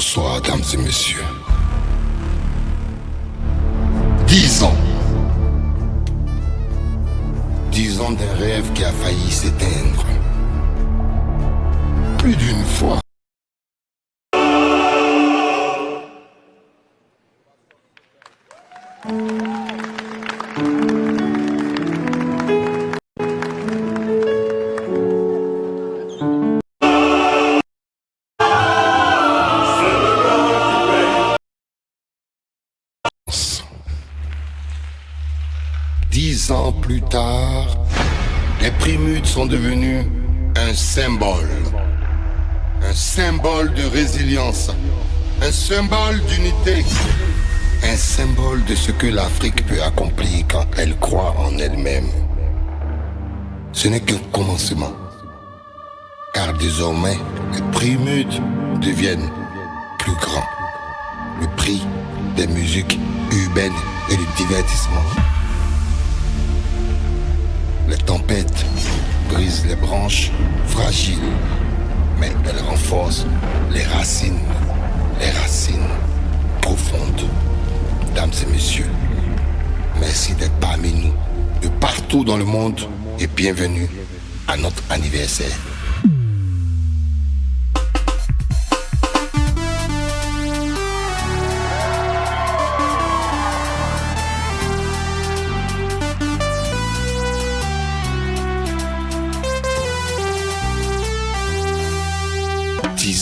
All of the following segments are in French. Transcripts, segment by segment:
Bonsoir, dames et messieurs. 10 ans. 10 ans d'un rêve qui a failli s'éteindre. Plus d'une fois. Dix ans plus tard, les Primudes sont devenus un symbole de résilience, un symbole d'unité, un symbole de ce que l'Afrique peut accomplir quand elle croit en elle-même. Ce n'est qu'un commencement, car désormais, les Primudes deviennent plus grands. Le prix des musiques urbaines et du divertissement. Les tempêtes brisent les branches fragiles, mais elles renforcent les racines profondes. Dames et messieurs, merci d'être parmi nous, de partout dans le monde, et bienvenue à notre anniversaire.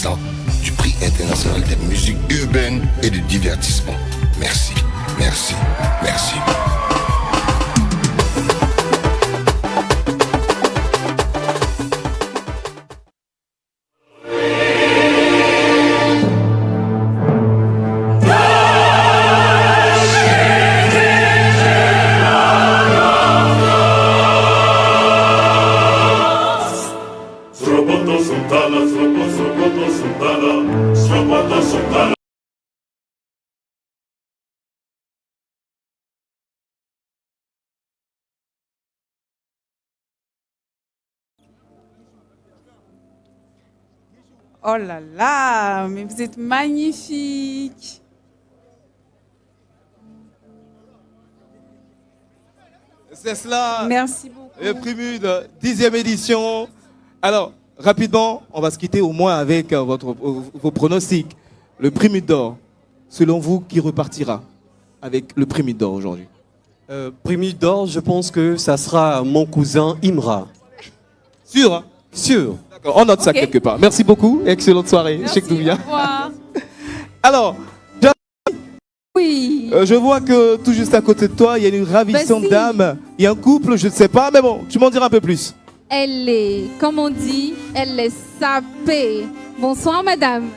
Ans du prix international des musiques urbaines et du divertissement. Merci, merci, merci. Oh là là, mais vous êtes magnifique. C'est cela. Merci beaucoup. Le Primude, 10e édition. Alors, rapidement, on va se quitter au moins avec vos pronostics. Le Primude d'or, selon vous, qui repartira avec le Primude d'or aujourd'hui? Primude d'or, je pense que ça sera mon cousin Imra. Sûr, hein? Sûr. D'accord, on note ça quelque part. Merci beaucoup, excellente soirée. Merci, Cheikh Doubia. au revoir. Alors, oui. Je vois que tout juste à côté de toi, il y a une ravissante dame. Il y a un couple, je ne sais pas, mais bon, tu m'en diras un peu plus. Elle est, comme on dit, elle est sapée. Bonsoir, madame.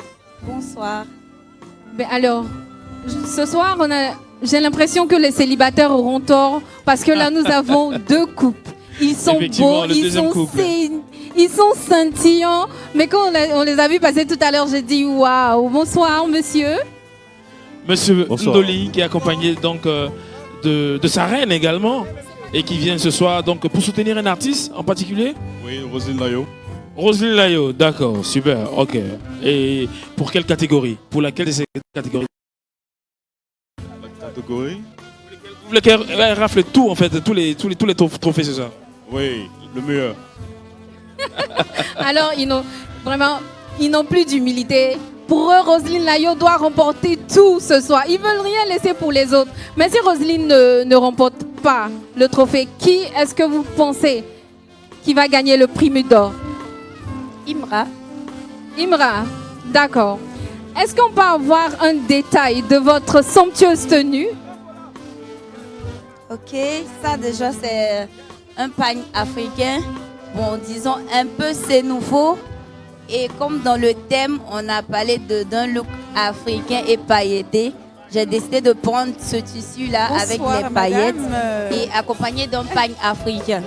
Bonsoir. Ben alors, ce soir, j'ai l'impression que les célibataires auront tort parce que là, nous avons deux couples. Ils sont beaux, ils sont scintillants. Mais quand on les a vus passer tout à l'heure, j'ai dit waouh. Bonsoir, monsieur. Monsieur Ndoli, qui est accompagné donc de sa reine également et qui vient ce soir donc pour soutenir un artiste en particulier. Oui, Roselyne Layo. Roselyne Layo, d'accord, super, ok. Et pour quelle catégorie? Pour laquelle de ces catégories? La catégorie? Vous voulez qu'elle rafle tout en fait, tous les trophées, c'est ça? Oui, le meilleur. Alors, ils n'ont plus d'humilité. Pour eux, Roselyne Layo doit remporter tout ce soir. Ils veulent rien laisser pour les autres. Mais si Roselyne ne remporte pas le trophée, qui est-ce que vous pensez qui va gagner le Primude d'or? Imra. Imra, d'accord. Est-ce qu'on peut avoir un détail de votre somptueuse tenue? Ok, ça déjà c'est un pagne africain. Bon, disons un peu c'est nouveau. Et comme dans le thème, on a parlé d'un look africain et pailleté, j'ai décidé de prendre ce tissu-là avec les paillettes et accompagné d'un pagne africain.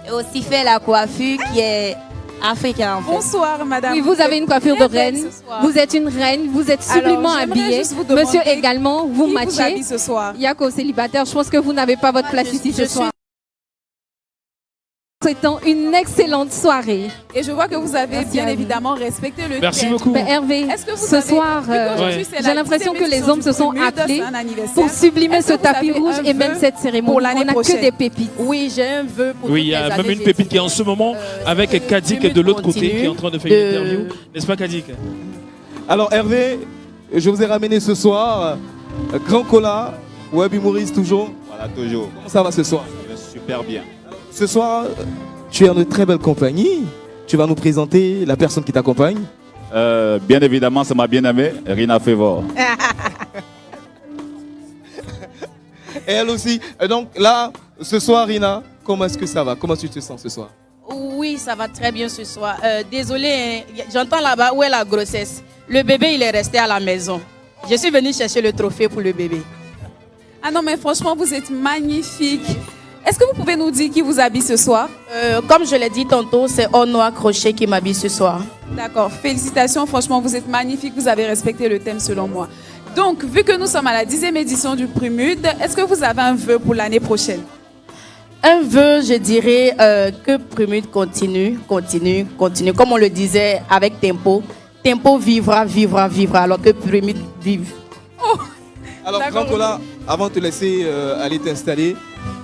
Et aussi faire la coiffure qui est africaine en fait. Bonsoir, madame. Oui, vous avez une coiffure de reine. Vous êtes une reine, vous êtes sublimement habillée. Monsieur également, vous matchez. Ce soir. Il y a qu'aux célibataires, je pense que vous n'avez pas votre place ici ce soir. souhaitant une excellente soirée. Et je vois que vous avez Merci bien à vous. évidemment respecté le Merci thème. beaucoup. Ben, Hervé, Est-ce que vous ce avez- soir, vu qu'aujourd'hui, c'est j'ai la l'impression 10e que les édition hommes du se sont Prémude, attelés c'est un anniversaire. pour sublimer Est-ce ce que vous tapis avez rouge un et même vœu cette cérémonie. pour l'année On n'a que prochaine? des pépites. Oui, j'ai un vœu pour Oui, il toutes y a les même années, une j'ai pépite dit, qui est en ce moment avec que Kadik Prémude de l'autre côté continue qui est en train de faire de- une interview. N'est-ce pas Kadik? Alors Hervé, je vous ai ramené ce soir Grand Cola, Web humoriste toujours. Voilà, toujours. Comment ça va ce soir? Super bien. Ce soir, tu es en une très belle compagnie. Tu vas nous présenter la personne qui t'accompagne. Bien évidemment, c'est ma bien-aimée, Rina Favor. Et elle aussi. Et donc là, ce soir, Rina, comment est-ce que ça va? Comment tu te sens ce soir? Oui, ça va très bien ce soir. Désolée, hein, j'entends là-bas où est la grossesse. Le bébé, il est resté à la maison. Je suis venue chercher le trophée pour le bébé. Ah non, mais franchement, vous êtes magnifique. Est-ce que vous pouvez nous dire qui vous habille ce soir? Comme je l'ai dit tantôt, c'est Onoa Crochet qui m'habille ce soir. D'accord, félicitations, franchement, vous êtes magnifique, vous avez respecté le thème selon moi. Donc, vu que nous sommes à la 10e édition du Prémude, est-ce que vous avez un vœu pour l'année prochaine? Un vœu, je dirais que Prémude continue. Comme on le disait avec Tempo. Tempo vivra, alors que Prémude vive. Alors D'accord. Grand Cola, avant de te laisser aller t'installer,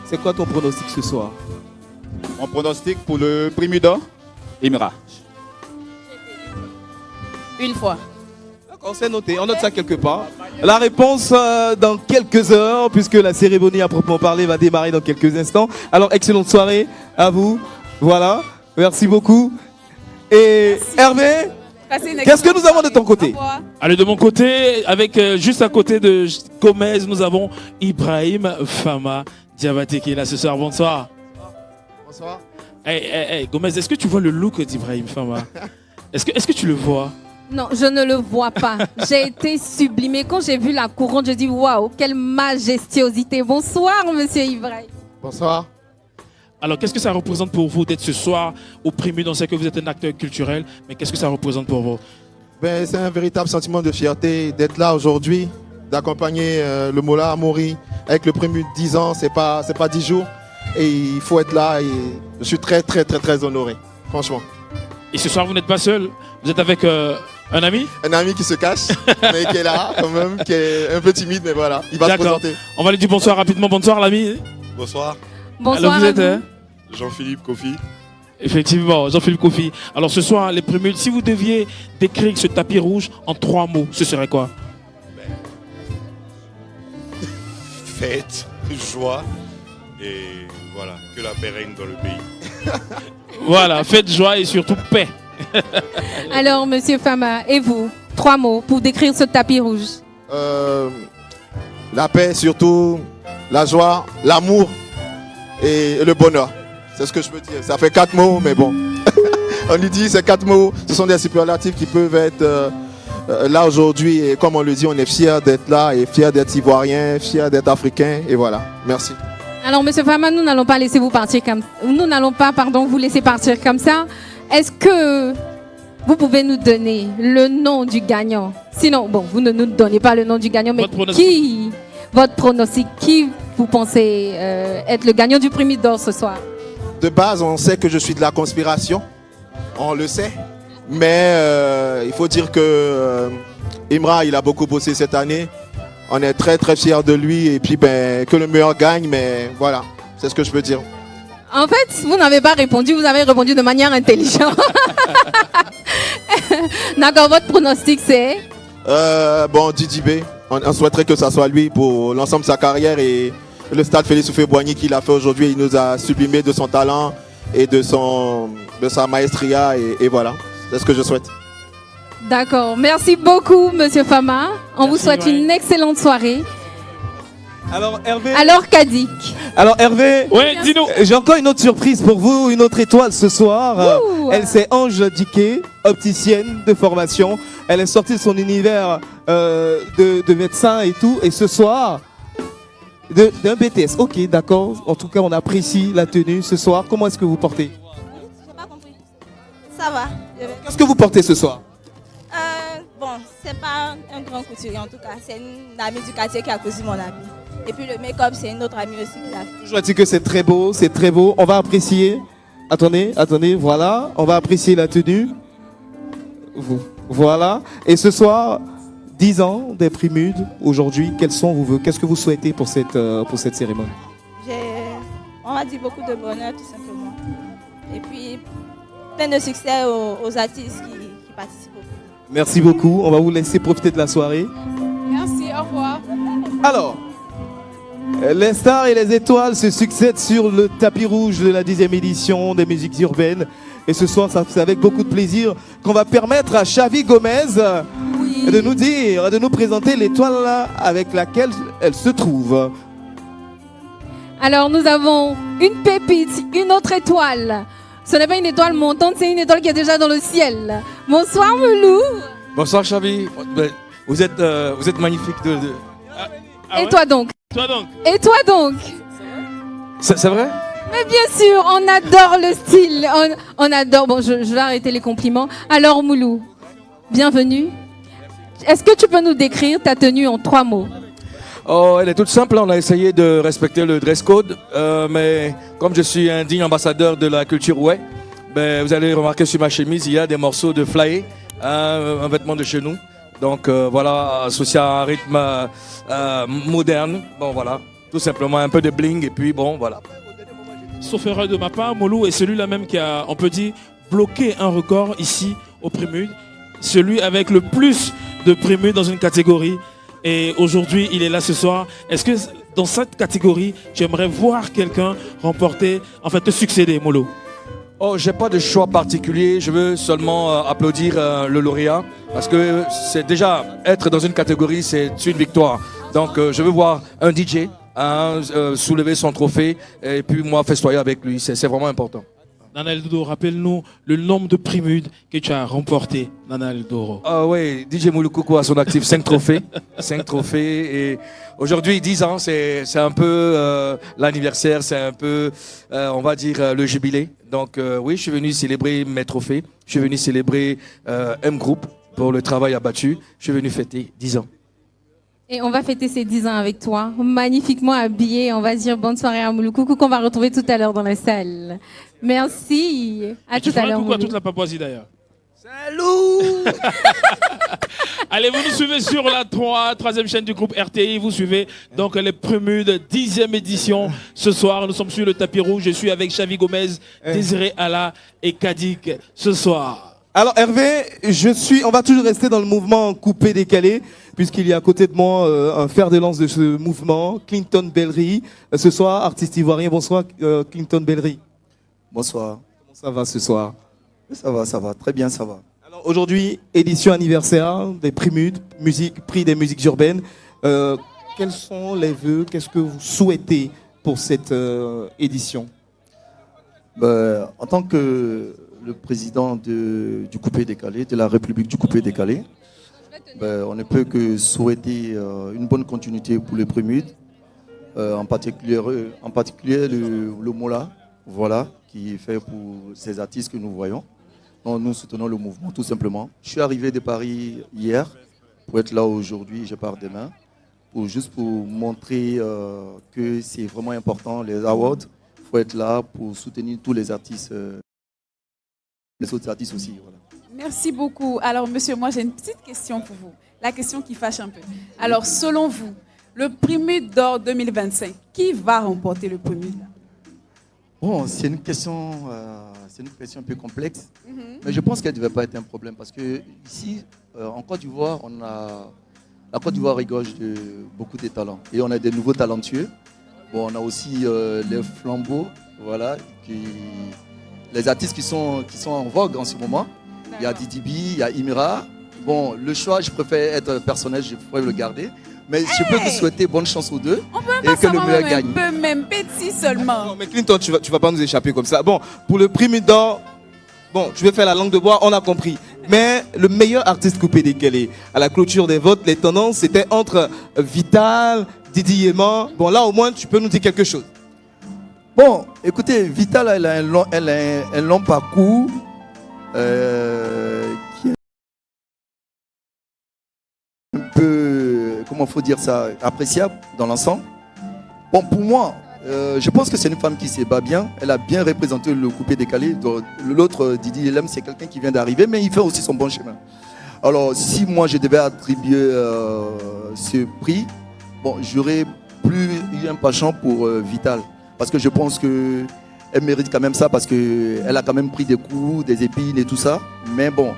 c'est quoi ton pronostic ce soir? Mon pronostic pour le Prix d'or, Imra. Une fois. D'accord, c'est noté, on note ça quelque part. La réponse dans quelques heures, puisque la cérémonie à proprement parler va démarrer dans quelques instants. Alors, excellente soirée à vous. Voilà, merci beaucoup. Et Hervé, Passez une qu'est-ce que excellente nous avons de ton soirée. côté? Au revoir. Allez, de mon côté, avec juste à côté de Gomez, nous avons Ibrahim Fama Diabaté qui est là ce soir. Bonsoir. Bonsoir. Hey, Gomez, est-ce que tu vois le look d'Ibrahim Fama? Est-ce que tu le vois? Non, je ne le vois pas. J'ai été sublimée. Quand j'ai vu la couronne, je dis waouh, quelle majestuosité. Bonsoir, monsieur Ibrahim. Bonsoir. Alors, qu'est-ce que ça représente pour vous d'être ce soir au Prémude? On sait que vous êtes un acteur culturel, mais qu'est-ce que ça représente pour vous? Ben, c'est un véritable sentiment de fierté d'être là aujourd'hui, d'accompagner le Mola Amori avec le Prémude 10 ans, c'est pas 10 jours. Et il faut être là et je suis très honoré, franchement. Et ce soir, vous n'êtes pas seul, vous êtes avec un ami? Un ami qui se cache, mais qui est là quand même, qui est un peu timide, mais voilà, il va se D'accord. présenter. On va lui dire bonsoir rapidement. Bonsoir, l'ami. Bonsoir, Bonsoir. Alors, vous à êtes vous. Jean-Philippe Kofi. Effectivement, Jean-Philippe Kofi. Alors, ce soir, les Prémudes, si vous deviez décrire ce tapis rouge en 3 mots, ce serait quoi? Fête, joie et voilà, que la paix règne dans le pays. Voilà, fête, joie et surtout paix. Alors, monsieur Fama, et vous? 3 mots pour décrire ce tapis rouge. La paix surtout, la joie, l'amour et le bonheur. C'est ce que je peux dire. Ça fait 4 mots, mais bon. On lui dit ces 4 mots, ce sont des superlatifs qui peuvent être là aujourd'hui. Et comme on le dit, on est fiers d'être là et fiers d'être ivoiriens, fiers d'être africains. Et voilà. Merci. Alors, monsieur Fama, nous n'allons pas laisser vous partir comme nous n'allons pas, vous laisser partir comme ça. Est-ce que vous pouvez nous donner le nom du gagnant? Sinon, bon, vous ne nous donnez pas le nom du gagnant, mais votre pronostic, qui vous pensez être le gagnant du Prix d'or ce soir? De base, on sait que je suis de la conspiration. On le sait. Mais il faut dire que Imra, il a beaucoup bossé cette année. On est très fiers de lui. Et puis, ben, que le meilleur gagne. Mais voilà, c'est ce que je peux dire. En fait, vous n'avez pas répondu, vous avez répondu de manière intelligente. D'accord, votre pronostic c'est? Bon, Didi B, on souhaiterait que ça soit lui pour l'ensemble de sa carrière et le stade Félix Houphouët-Boigny qu'il a fait aujourd'hui. Il nous a sublimé de son talent et de sa maestria et voilà, c'est ce que je souhaite. D'accord, merci beaucoup monsieur Fama. On vous souhaite une excellente soirée. Alors Hervé. Alors Kadik. Alors Hervé. Ouais, dis-nous. J'ai encore une autre surprise pour vous, une autre étoile ce soir. Ouh. Elle c'est Ange Diquet, opticienne de formation. Elle est sortie de son univers de médecin et tout. Et ce soir, d'un BTS. Ok, d'accord. En tout cas, on apprécie la tenue ce soir. Comment est-ce que vous portez? J'ai pas compris. Ça va. Qu'est-ce que vous portez ce soir? Bon, c'est pas un grand couturier en tout cas. C'est une amie du quartier qui a cousu mon habit. Et puis le make-up, c'est une autre amie aussi qui l'a fait. Je dis que c'est très beau, c'est très beau. On va apprécier attendez, voilà. On va apprécier la tenue. Voilà. Et ce soir, 10 ans des Primudes. Aujourd'hui, quels sont vos vœux? Qu'est-ce que vous souhaitez pour cette cérémonie? On va dire beaucoup de bonheur, tout simplement. Et puis, plein de succès aux artistes qui participent. Merci beaucoup. On va vous laisser profiter de la soirée. Merci, au revoir. Alors, les stars et les étoiles se succèdent sur le tapis rouge de la 10e édition des musiques urbaines. Et ce soir, c'est avec beaucoup de plaisir qu'on va permettre à Xavi Gomez de nous présenter l'étoile avec laquelle elle se trouve. Alors, nous avons une pépite, une autre étoile. Ce n'est pas une étoile montante, c'est une étoile qui est déjà dans le ciel. Bonsoir, Moulou. Bonsoir, Xavi. Vous êtes magnifique. Et toi donc? Et toi donc? C'est vrai? Mais bien sûr, on adore le style. On adore. Bon, je vais arrêter les compliments. Alors, Moulou, bienvenue. Est-ce que tu peux nous décrire ta tenue en 3 mots? Oh, elle est toute simple. On a essayé de respecter le dress code. Mais comme je suis un digne ambassadeur de la culture ouai, vous allez remarquer sur ma chemise, il y a des morceaux de flyé, un vêtement de chez nous. Donc voilà, associé à un rythme moderne. Bon voilà, tout simplement un peu de bling et puis bon voilà. Sauf erreur de ma part, Moulou est celui-là même qui a, on peut dire, bloqué un record ici au Primude. Celui avec le plus de Primude dans une catégorie. Et aujourd'hui, il est là ce soir. Est-ce que dans cette catégorie, tu aimerais voir quelqu'un remporter, en fait, te succéder, Moulou? Oh, j'ai pas de choix particulier. Je veux seulement applaudir le lauréat parce que c'est déjà être dans une catégorie, c'est une victoire. Donc, je veux voir un DJ soulever son trophée et puis moi festoyer avec lui. C'est vraiment important. Nana El Doro, rappelle-nous le nombre de Primudes que tu as remporté, Nana El Doro. Ah oui, DJ Moulou a son actif 5 trophées. 5 trophées. Et aujourd'hui, 10 ans, c'est un peu l'anniversaire, c'est un peu, on va dire, le jubilé. Donc oui, je suis venu célébrer mes trophées. Je suis venu célébrer M Group pour le travail abattu. Je suis venu fêter 10 ans. Et on va fêter ces 10 ans avec toi, magnifiquement habillé. On va dire bonne soirée à Moulou Coucou qu'on va retrouver tout à l'heure dans la salle. Merci. À tout à l'heure. Coucou à toute la Papouasie d'ailleurs. Salut. Allez, vous nous suivez sur la 3e chaîne du groupe RTI. Vous suivez donc les Primudes 10e édition. Ce soir, nous sommes sur le tapis rouge. Je suis avec Xavi Gomez, Désiré Allah et Kadik ce soir. Alors Hervé, on va toujours rester dans le mouvement coupé-décalé, puisqu'il y a à côté de moi un fer de lance de ce mouvement, Clinton Bellery. Ce soir, artiste ivoirien. Bonsoir Clinton Bellery. Bonsoir. Comment ça va ce soir? Ça va, très bien, ça va. Alors aujourd'hui, édition anniversaire des Primudes, prix des musiques urbaines. Quels sont les vœux, qu'est-ce que vous souhaitez pour cette édition? En tant que le président du coupé-décalé, de la République du coupé-décalé, on ne peut que souhaiter une bonne continuité pour les Primudes, en particulier le Mola, voilà, qui est fait pour ces artistes que nous voyons. Donc, nous soutenons le mouvement, tout simplement. Je suis arrivé de Paris hier pour être là aujourd'hui, je pars demain, juste pour montrer que c'est vraiment important, les awards, il faut être là pour soutenir tous les artistes, les autres artistes aussi. Voilà. Merci beaucoup. Alors, monsieur, moi, j'ai une petite question pour vous. La question qui fâche un peu. Alors, selon vous, le Primude d'or 2025, qui va remporter le Primude? Bon, c'est une question un peu complexe, mais je pense qu'elle ne devait pas être un problème parce que ici, en Côte d'Ivoire, la Côte d'Ivoire regorge de beaucoup de talents et on a des nouveaux talentueux. Bon, on a aussi les flambeaux, voilà, les artistes qui sont en vogue en ce moment. Il y a Didi B, il y a Imira. Bon, le choix, je préfère être personnel, je préfère le garder. Mais je peux vous souhaiter bonne chance aux deux et que le meilleur gagne. Un peu, même petit seulement. Non, mais Clinton, tu vas pas nous échapper comme ça. Bon, pour le Primude d'or, bon, tu veux faire la langue de bois, on a compris. Mais le meilleur artiste coupé-décalé, à la clôture des votes, les tendances, c'était entre Vital, Didi Yéman. Bon, là, au moins, tu peux nous dire quelque chose. Bon, écoutez, Vital, elle a un long parcours qui est un peu, comment faut dire ça, appréciable dans l'ensemble. Bon, pour moi, Je pense que c'est une femme qui se bat bien. Elle a bien représenté le coupé décalé. L'autre, Didi Elem, c'est quelqu'un qui vient d'arriver, mais il fait aussi son bon chemin. Alors, si moi je devais attribuer ce prix, bon, j'aurais plus eu un penchant pour Vital. Parce que je pense qu'elle mérite quand même ça, parce qu'elle a quand même pris des coups, des épines et tout ça. Mais bon,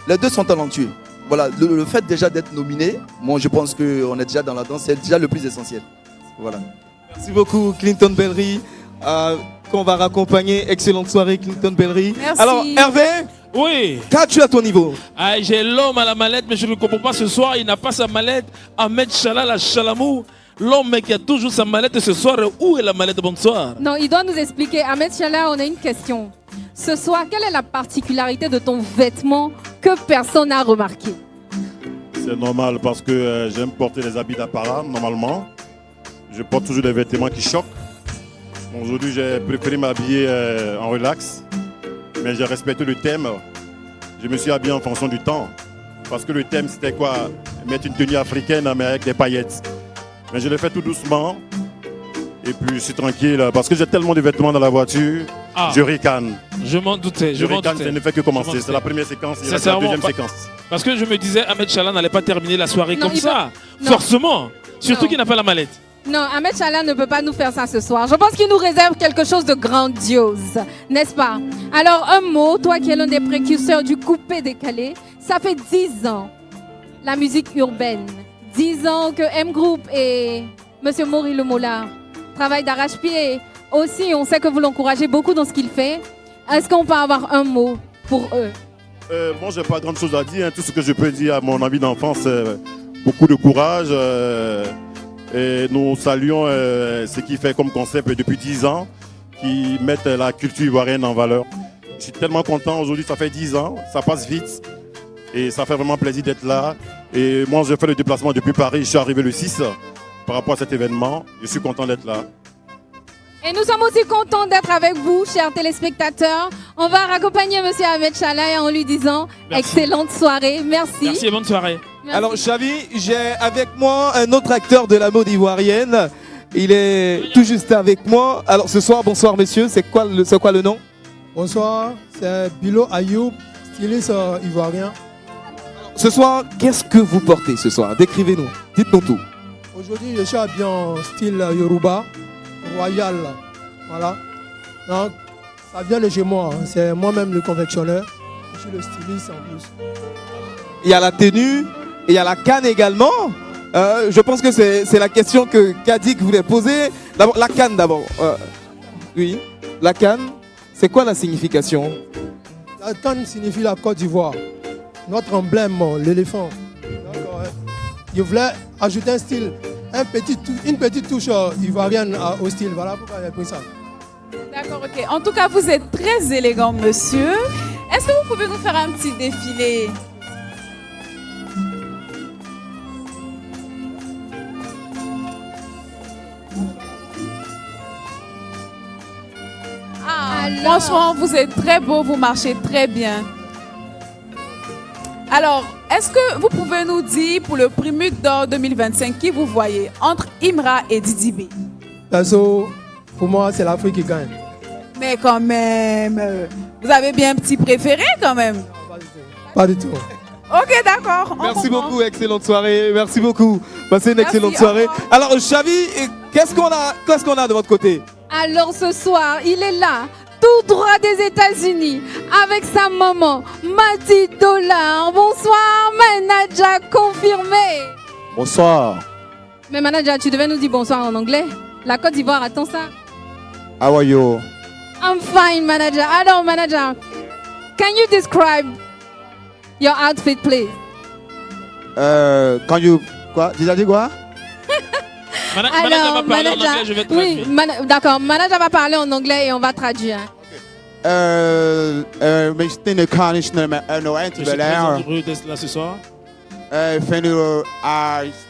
les deux sont talentueux. Voilà, le fait déjà d'être nominé, moi je pense qu'on est déjà dans la danse, c'est déjà le plus essentiel. Voilà. Merci beaucoup, Clinton Bellery, qu'on va raccompagner. Excellente soirée, Clinton Bellery. Merci. Alors, Hervé, oui. qu'as-tu à ton niveau? J'ai l'homme à la mallette, mais je ne comprends pas ce soir. Il n'a pas sa mallette. Ahmed Chalal à Chalamou. L'homme qui a toujours sa mallette ce soir. Où est la mallette? Bonsoir. Non, il doit nous expliquer. Ahmed Chalal, on a une question. Ce soir, quelle est la particularité de ton vêtement que personne n'a remarqué? C'est normal parce que j'aime porter les habits d'apparat normalement. Je porte toujours des vêtements qui choquent. Bon, aujourd'hui, j'ai préféré m'habiller en relax. Mais j'ai respecté le thème. Je me suis habillé en fonction du temps. Parce que le thème, c'était quoi? Mettre une tenue africaine mais avec des paillettes. Mais je l'ai fait tout doucement. Et puis, je suis tranquille. Parce que j'ai tellement de vêtements dans la voiture, je ricane. Je m'en doutais. Je ricane, ça ne fait que commencer. C'est la première séquence, il reste la deuxième séquence. Parce que je me disais, Ahmed Chalal n'allait pas terminer la soirée Non, comme ça. Non. Forcément. Surtout qu'il n'a pas la mallette. Non, Ahmed Chalal ne peut pas nous faire ça ce soir. Je pense qu'il nous réserve quelque chose de grandiose, n'est-ce pas? Alors, un mot, toi qui es l'un des précurseurs du coupé décalé, ça fait 10 ans, la musique urbaine. 10 ans que M-Group et M. Maury Le Mola travaillent d'arrache-pied. Aussi, on sait que vous l'encouragez beaucoup dans ce qu'il fait. Est-ce qu'on peut avoir un mot pour eux? Moi, je n'ai pas grand chose à dire. Tout ce que je peux dire à mon ami d'enfance, c'est beaucoup de courage. Et nous saluons ce qu'il fait comme concept depuis 10 ans, qui mettent la culture ivoirienne en valeur. Je suis tellement content aujourd'hui, ça fait 10 ans, ça passe vite et ça fait vraiment plaisir d'être là. Et moi, je fais le déplacement depuis Paris, je suis arrivé le 6 par rapport à cet événement. Je suis content d'être là. Et nous sommes aussi contents d'être avec vous, chers téléspectateurs. On va raccompagner M. Ahmed Chalal en lui disant excellente soirée. Merci. Merci et bonne soirée. Merci. Alors, Xavi, j'ai avec moi un autre acteur de la mode ivoirienne. Il est tout juste avec moi. Alors, ce soir, bonsoir, messieurs. C'est quoi le nom? Bonsoir, c'est Bilo Ayoub, styliste ivoirien. Ce soir, qu'est-ce que vous portez ce soir? Décrivez-nous. Dites-nous tout. Aujourd'hui, je suis habillé en style Yoruba, royal. Voilà. Donc, ça vient de chez moi. Hein. C'est moi-même le confectionneur. Je suis le styliste en plus. Il y a la tenue, et il y a la canne également. Je pense que c'est la question que Kadik voulait poser. D'abord, la canne d'abord. Oui, la canne, c'est quoi la signification? La canne signifie la Côte d'Ivoire. Notre emblème, l'éléphant. Je voulais ajouter un style, une petite touche ivoirienne au style. Voilà pourquoi j'ai pris ça. D'accord, ok. En tout cas, vous êtes très élégant, monsieur. Est-ce que vous pouvez nous faire un petit défilé? Franchement, vous êtes très beau, vous marchez très bien. Alors, est-ce que vous pouvez nous dire pour le prix Muc d'Or 2025 qui vous voyez entre Imra et Didi B? Perso, pour moi, c'est l'Afrique qui gagne. Mais quand même, vous avez bien un petit préféré quand même? Pas du tout. Ok, d'accord. Merci beaucoup, excellente soirée. Merci beaucoup. Passez une Merci, excellente au soirée. revoir. Alors, Xavi, qu'est-ce qu'on a de votre côté? Alors ce soir, il est là, tout droit des États-Unis, avec sa maman, Madi Dollar. Bonsoir, Manaja confirmé. Bonsoir. Mais Manaja, tu devais nous dire bonsoir en anglais. La Côte d'Ivoire attend ça. How are you? I'm fine, Manaja. Alors, Manaja, can you describe your outfit, please? Quand you... Quoi? Tu as dit quoi? Manaja va parler en anglais, je vais traduire. Oui, d'accord. Manaja va parler en anglais et on va traduire. Mais c'était une carniche, no, Je suis très heureux d'être là ce soir. Fait nous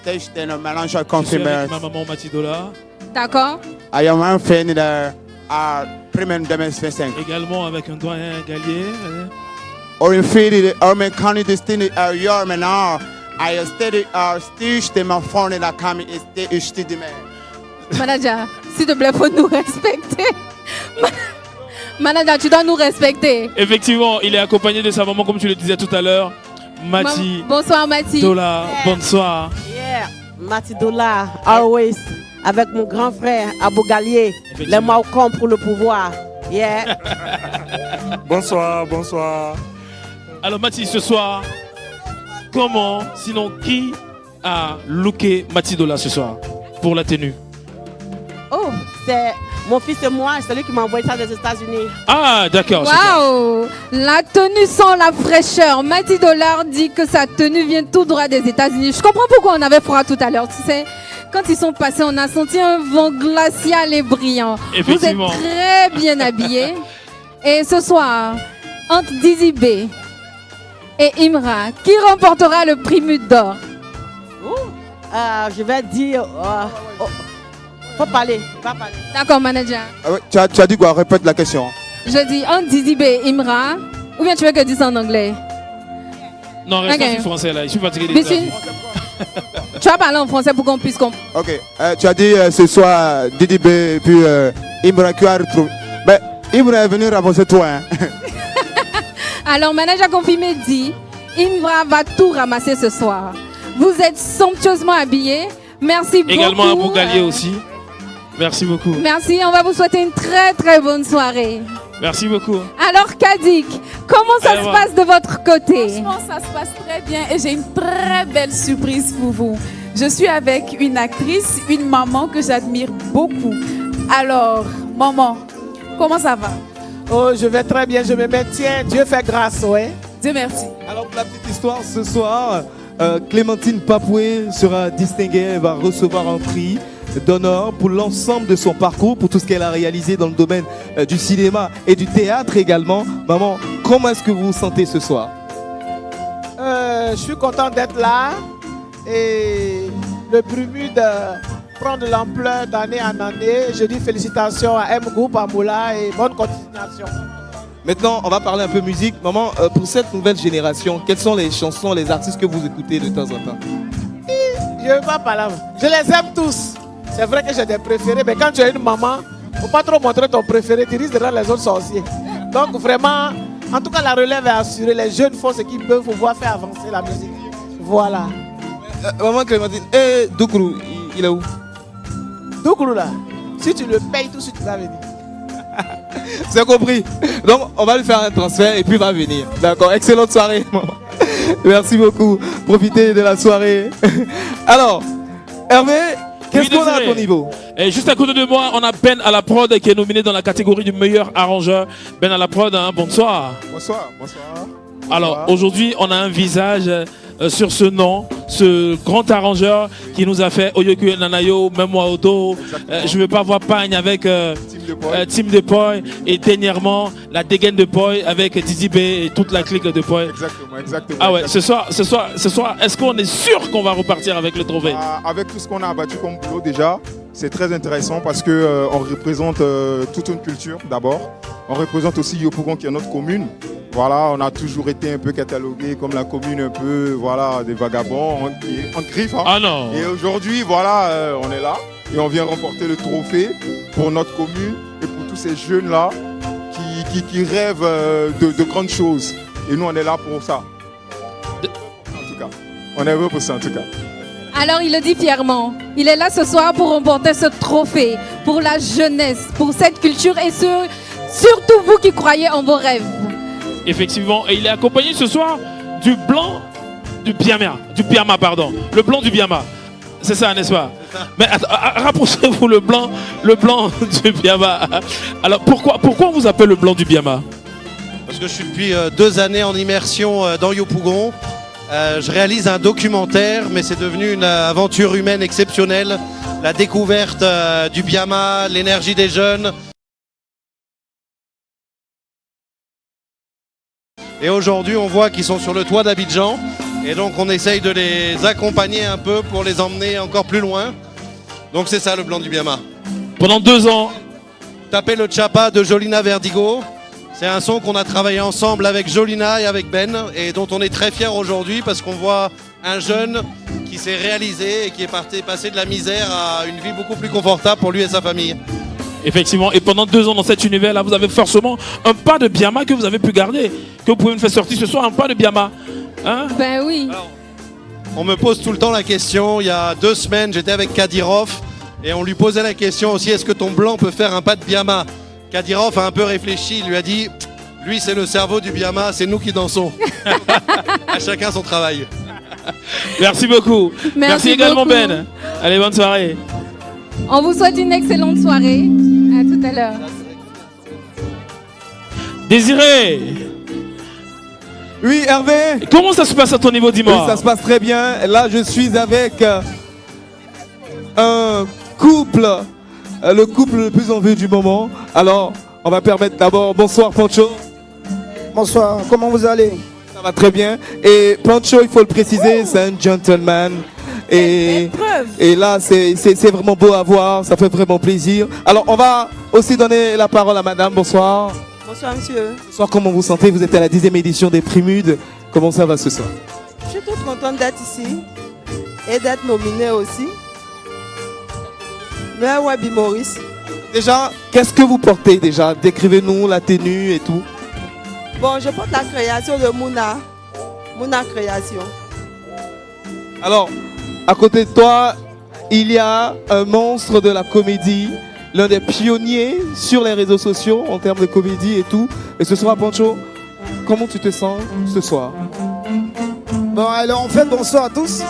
station mélange Je suis confirmé. avec ma maman Matidola. D'accord. I am un fan de Premier 2025. Également avec un doyen Gallier. Or in fait, or me carniche destinée à Yormenar. I study stage de ma phone la cam is de Manaja, S'il te plaît, faut nous respecter. Manager, tu dois nous respecter. Effectivement, il est accompagné de sa maman, comme tu le disais tout à l'heure. Mati. Bonsoir, Mati. Dola, bonsoir. Yeah, Mati Dola, always. Avec mon grand frère, Abou Galier. Les Maocoms pour le pouvoir. Yeah. Bonsoir, bonsoir. Alors, Mati, ce soir, comment, sinon, qui a looké Mati Dola ce soir pour la tenue? Oh, c'est mon fils et moi, c'est lui qui m'a envoyé ça des États-Unis. Ah, d'accord. Waouh! La tenue sent la fraîcheur. Mati Dollar dit que sa tenue vient tout droit des États-Unis. Je comprends pourquoi on avait froid tout à l'heure. Tu sais, quand ils sont passés, on a senti un vent glacial et brillant. Vous êtes très bien habillés. Et ce soir, entre Dizzy B et Imra, qui remportera le prix Mute d'or? Je vais dire... faut parler, va parler. D'accord, manager. Ah ouais, tu as dit quoi? Répète la question. Je dis entre Dizzy B et Imra, ou bien tu veux que je dise en anglais? Non, reste en français là, je suis fatigué. Tu vas parler en français pour qu'on puisse comprendre. Ok, tu as dit ce soir Didi B et puis Imra qui a retrouvé. Mais Imra est venu ramasser toi. Hein. Alors, manager confirmé dit, Imra va tout ramasser ce soir. Vous êtes somptueusement habillés. Merci beaucoup. Également à Bougalier aussi. Merci beaucoup. Merci, on va vous souhaiter une très très bonne soirée. Merci beaucoup. Alors Kadik, comment ça se passe de votre côté? Franchement, ça se passe très bien et j'ai une très belle surprise pour vous. Je suis avec une actrice, une maman que j'admire beaucoup. Alors, maman, comment ça va? Oh, je vais très bien, je me maintiens. Dieu fait grâce, ouais. Dieu merci. Alors pour la petite histoire, ce soir, Clémentine Papoué sera distinguée, elle va recevoir un prix d'honneur pour l'ensemble de son parcours, pour tout ce qu'elle a réalisé dans le domaine du cinéma et du théâtre également. Maman, comment est-ce que vous vous sentez ce soir? Je suis content d'être là et le Prumude prend de l'ampleur d'année en année. Je dis félicitations à M Group, à Moula et bonne continuation. Maintenant, on va parler un peu musique. Maman, pour cette nouvelle génération, quelles sont les chansons, les artistes que vous écoutez de temps en temps? Je ne veux pas parler. Je les aime tous. C'est vrai que j'ai des préférés, mais quand tu es une maman, il ne faut pas trop montrer ton préféré, tu risques de rendre les autres sorciers. Donc vraiment, en tout cas, la relève est assurée. Les jeunes font ce qu'ils peuvent pour pouvoir faire avancer la musique. Voilà. Maman Clémentine, Doukourou, il est où? Doukourou là, si tu le payes tout de suite, tu vas venir. C'est compris. Donc, on va lui faire un transfert et puis il va venir. D'accord, excellente soirée, maman. Merci beaucoup. Profitez de la soirée. Alors, Hervé, qu'est-ce qu'on a à ton niveau? Et juste à côté de moi, on a Ben à la prod qui est nominé dans la catégorie du meilleur arrangeur. Ben à la prod, hein, bonsoir. Bonsoir, bonsoir. Alors, aujourd'hui, on a un visage sur ce nom, ce grand arrangeur qui nous a fait Oyoku Nanayo, même moi Odo. Je ne veux pas voir Pagne avec Team de Poi et dernièrement la dégaine de Poi avec Dizzy B et toute la clique de Poi. Exactement. Ah ouais, ce soir, est-ce qu'on est sûr qu'on va repartir avec le trophée? Avec tout ce qu'on a abattu comme boulot déjà, c'est très intéressant parce qu'on représente toute une culture d'abord. On représente aussi Yopougon qui est notre commune. Voilà, on a toujours été un peu catalogué comme la commune un peu, voilà, des vagabonds en griffe. Hein. Ah non. Et aujourd'hui, voilà, on est là et on vient remporter le trophée pour notre commune et pour tous ces jeunes-là qui rêvent de grandes choses. Et nous, on est là pour ça. En tout cas, on est heureux pour ça en tout cas. Alors il le dit fièrement, il est là ce soir pour remporter ce trophée, pour la jeunesse, pour cette culture et surtout vous qui croyez en vos rêves. Effectivement, et il est accompagné ce soir du blanc du Biama, pardon. Le blanc du Biama. C'est ça, n'est-ce pas? Mais rapprochez-vous le blanc du Biama. Alors pourquoi on vous appelle le blanc du Biama? Parce que je suis depuis 2 années en immersion dans Yopougon. Je réalise un documentaire, mais c'est devenu une aventure humaine exceptionnelle. La découverte du Biama, l'énergie des jeunes. Et aujourd'hui, on voit qu'ils sont sur le toit d'Abidjan. Et donc, on essaye de les accompagner un peu pour les emmener encore plus loin. Donc, c'est ça le blanc du Biama. Pendant 2 ans. Tapez le Chapa de Jolina Verdigo. C'est un son qu'on a travaillé ensemble avec Jolina et avec Ben. Et dont on est très fiers aujourd'hui parce qu'on voit un jeune qui s'est réalisé et qui est passé de la misère à une vie beaucoup plus confortable pour lui et sa famille. Effectivement, et pendant 2 ans dans cet univers-là, vous avez forcément un pas de Biama que vous avez pu garder, que vous pouvez me faire sortir ce soir, un pas de Biama. Hein? Ben oui. Alors, on me pose tout le temps la question, il y a 2 semaines, j'étais avec Kadyrov et on lui posait la question aussi, est-ce que ton blanc peut faire un pas de Biama? Kadyrov a un peu réfléchi, il lui a dit, lui c'est le cerveau du Biama, c'est nous qui dansons. À chacun son travail. Merci beaucoup. Merci également beaucoup. Ben. Allez, bonne soirée. On vous souhaite une excellente soirée. À tout à l'heure. Désiré. Oui, Hervé. Comment ça se passe à ton niveau, dis-moi? Oui, ça se passe très bien. Là, je suis avec un couple, le couple le plus en vue du moment. Alors, on va permettre d'abord, bonsoir Pancho. Bonsoir, comment vous allez? Ça va très bien. Et Pancho, il faut le préciser, c'est un gentleman. Et là, c'est vraiment beau à voir, ça fait vraiment plaisir. Alors, on va aussi donner la parole à madame. Bonsoir. Bonsoir, monsieur. Bonsoir, comment vous sentez? Vous êtes à la 10e édition des Primudes. Comment ça va ce soir? Je suis toute contente d'être ici et d'être nominée aussi. Mais ouais, Maurice. Déjà, qu'est-ce que vous portez déjà? Décrivez-nous la tenue et tout. Bon, je porte la création de Mouna. Mouna Création. Alors, à côté de toi, il y a un monstre de la comédie, l'un des pionniers sur les réseaux sociaux en termes de comédie et tout. Et ce soir, Pancho, comment tu te sens ce soir? Bon, alors en fait, bonsoir à tous.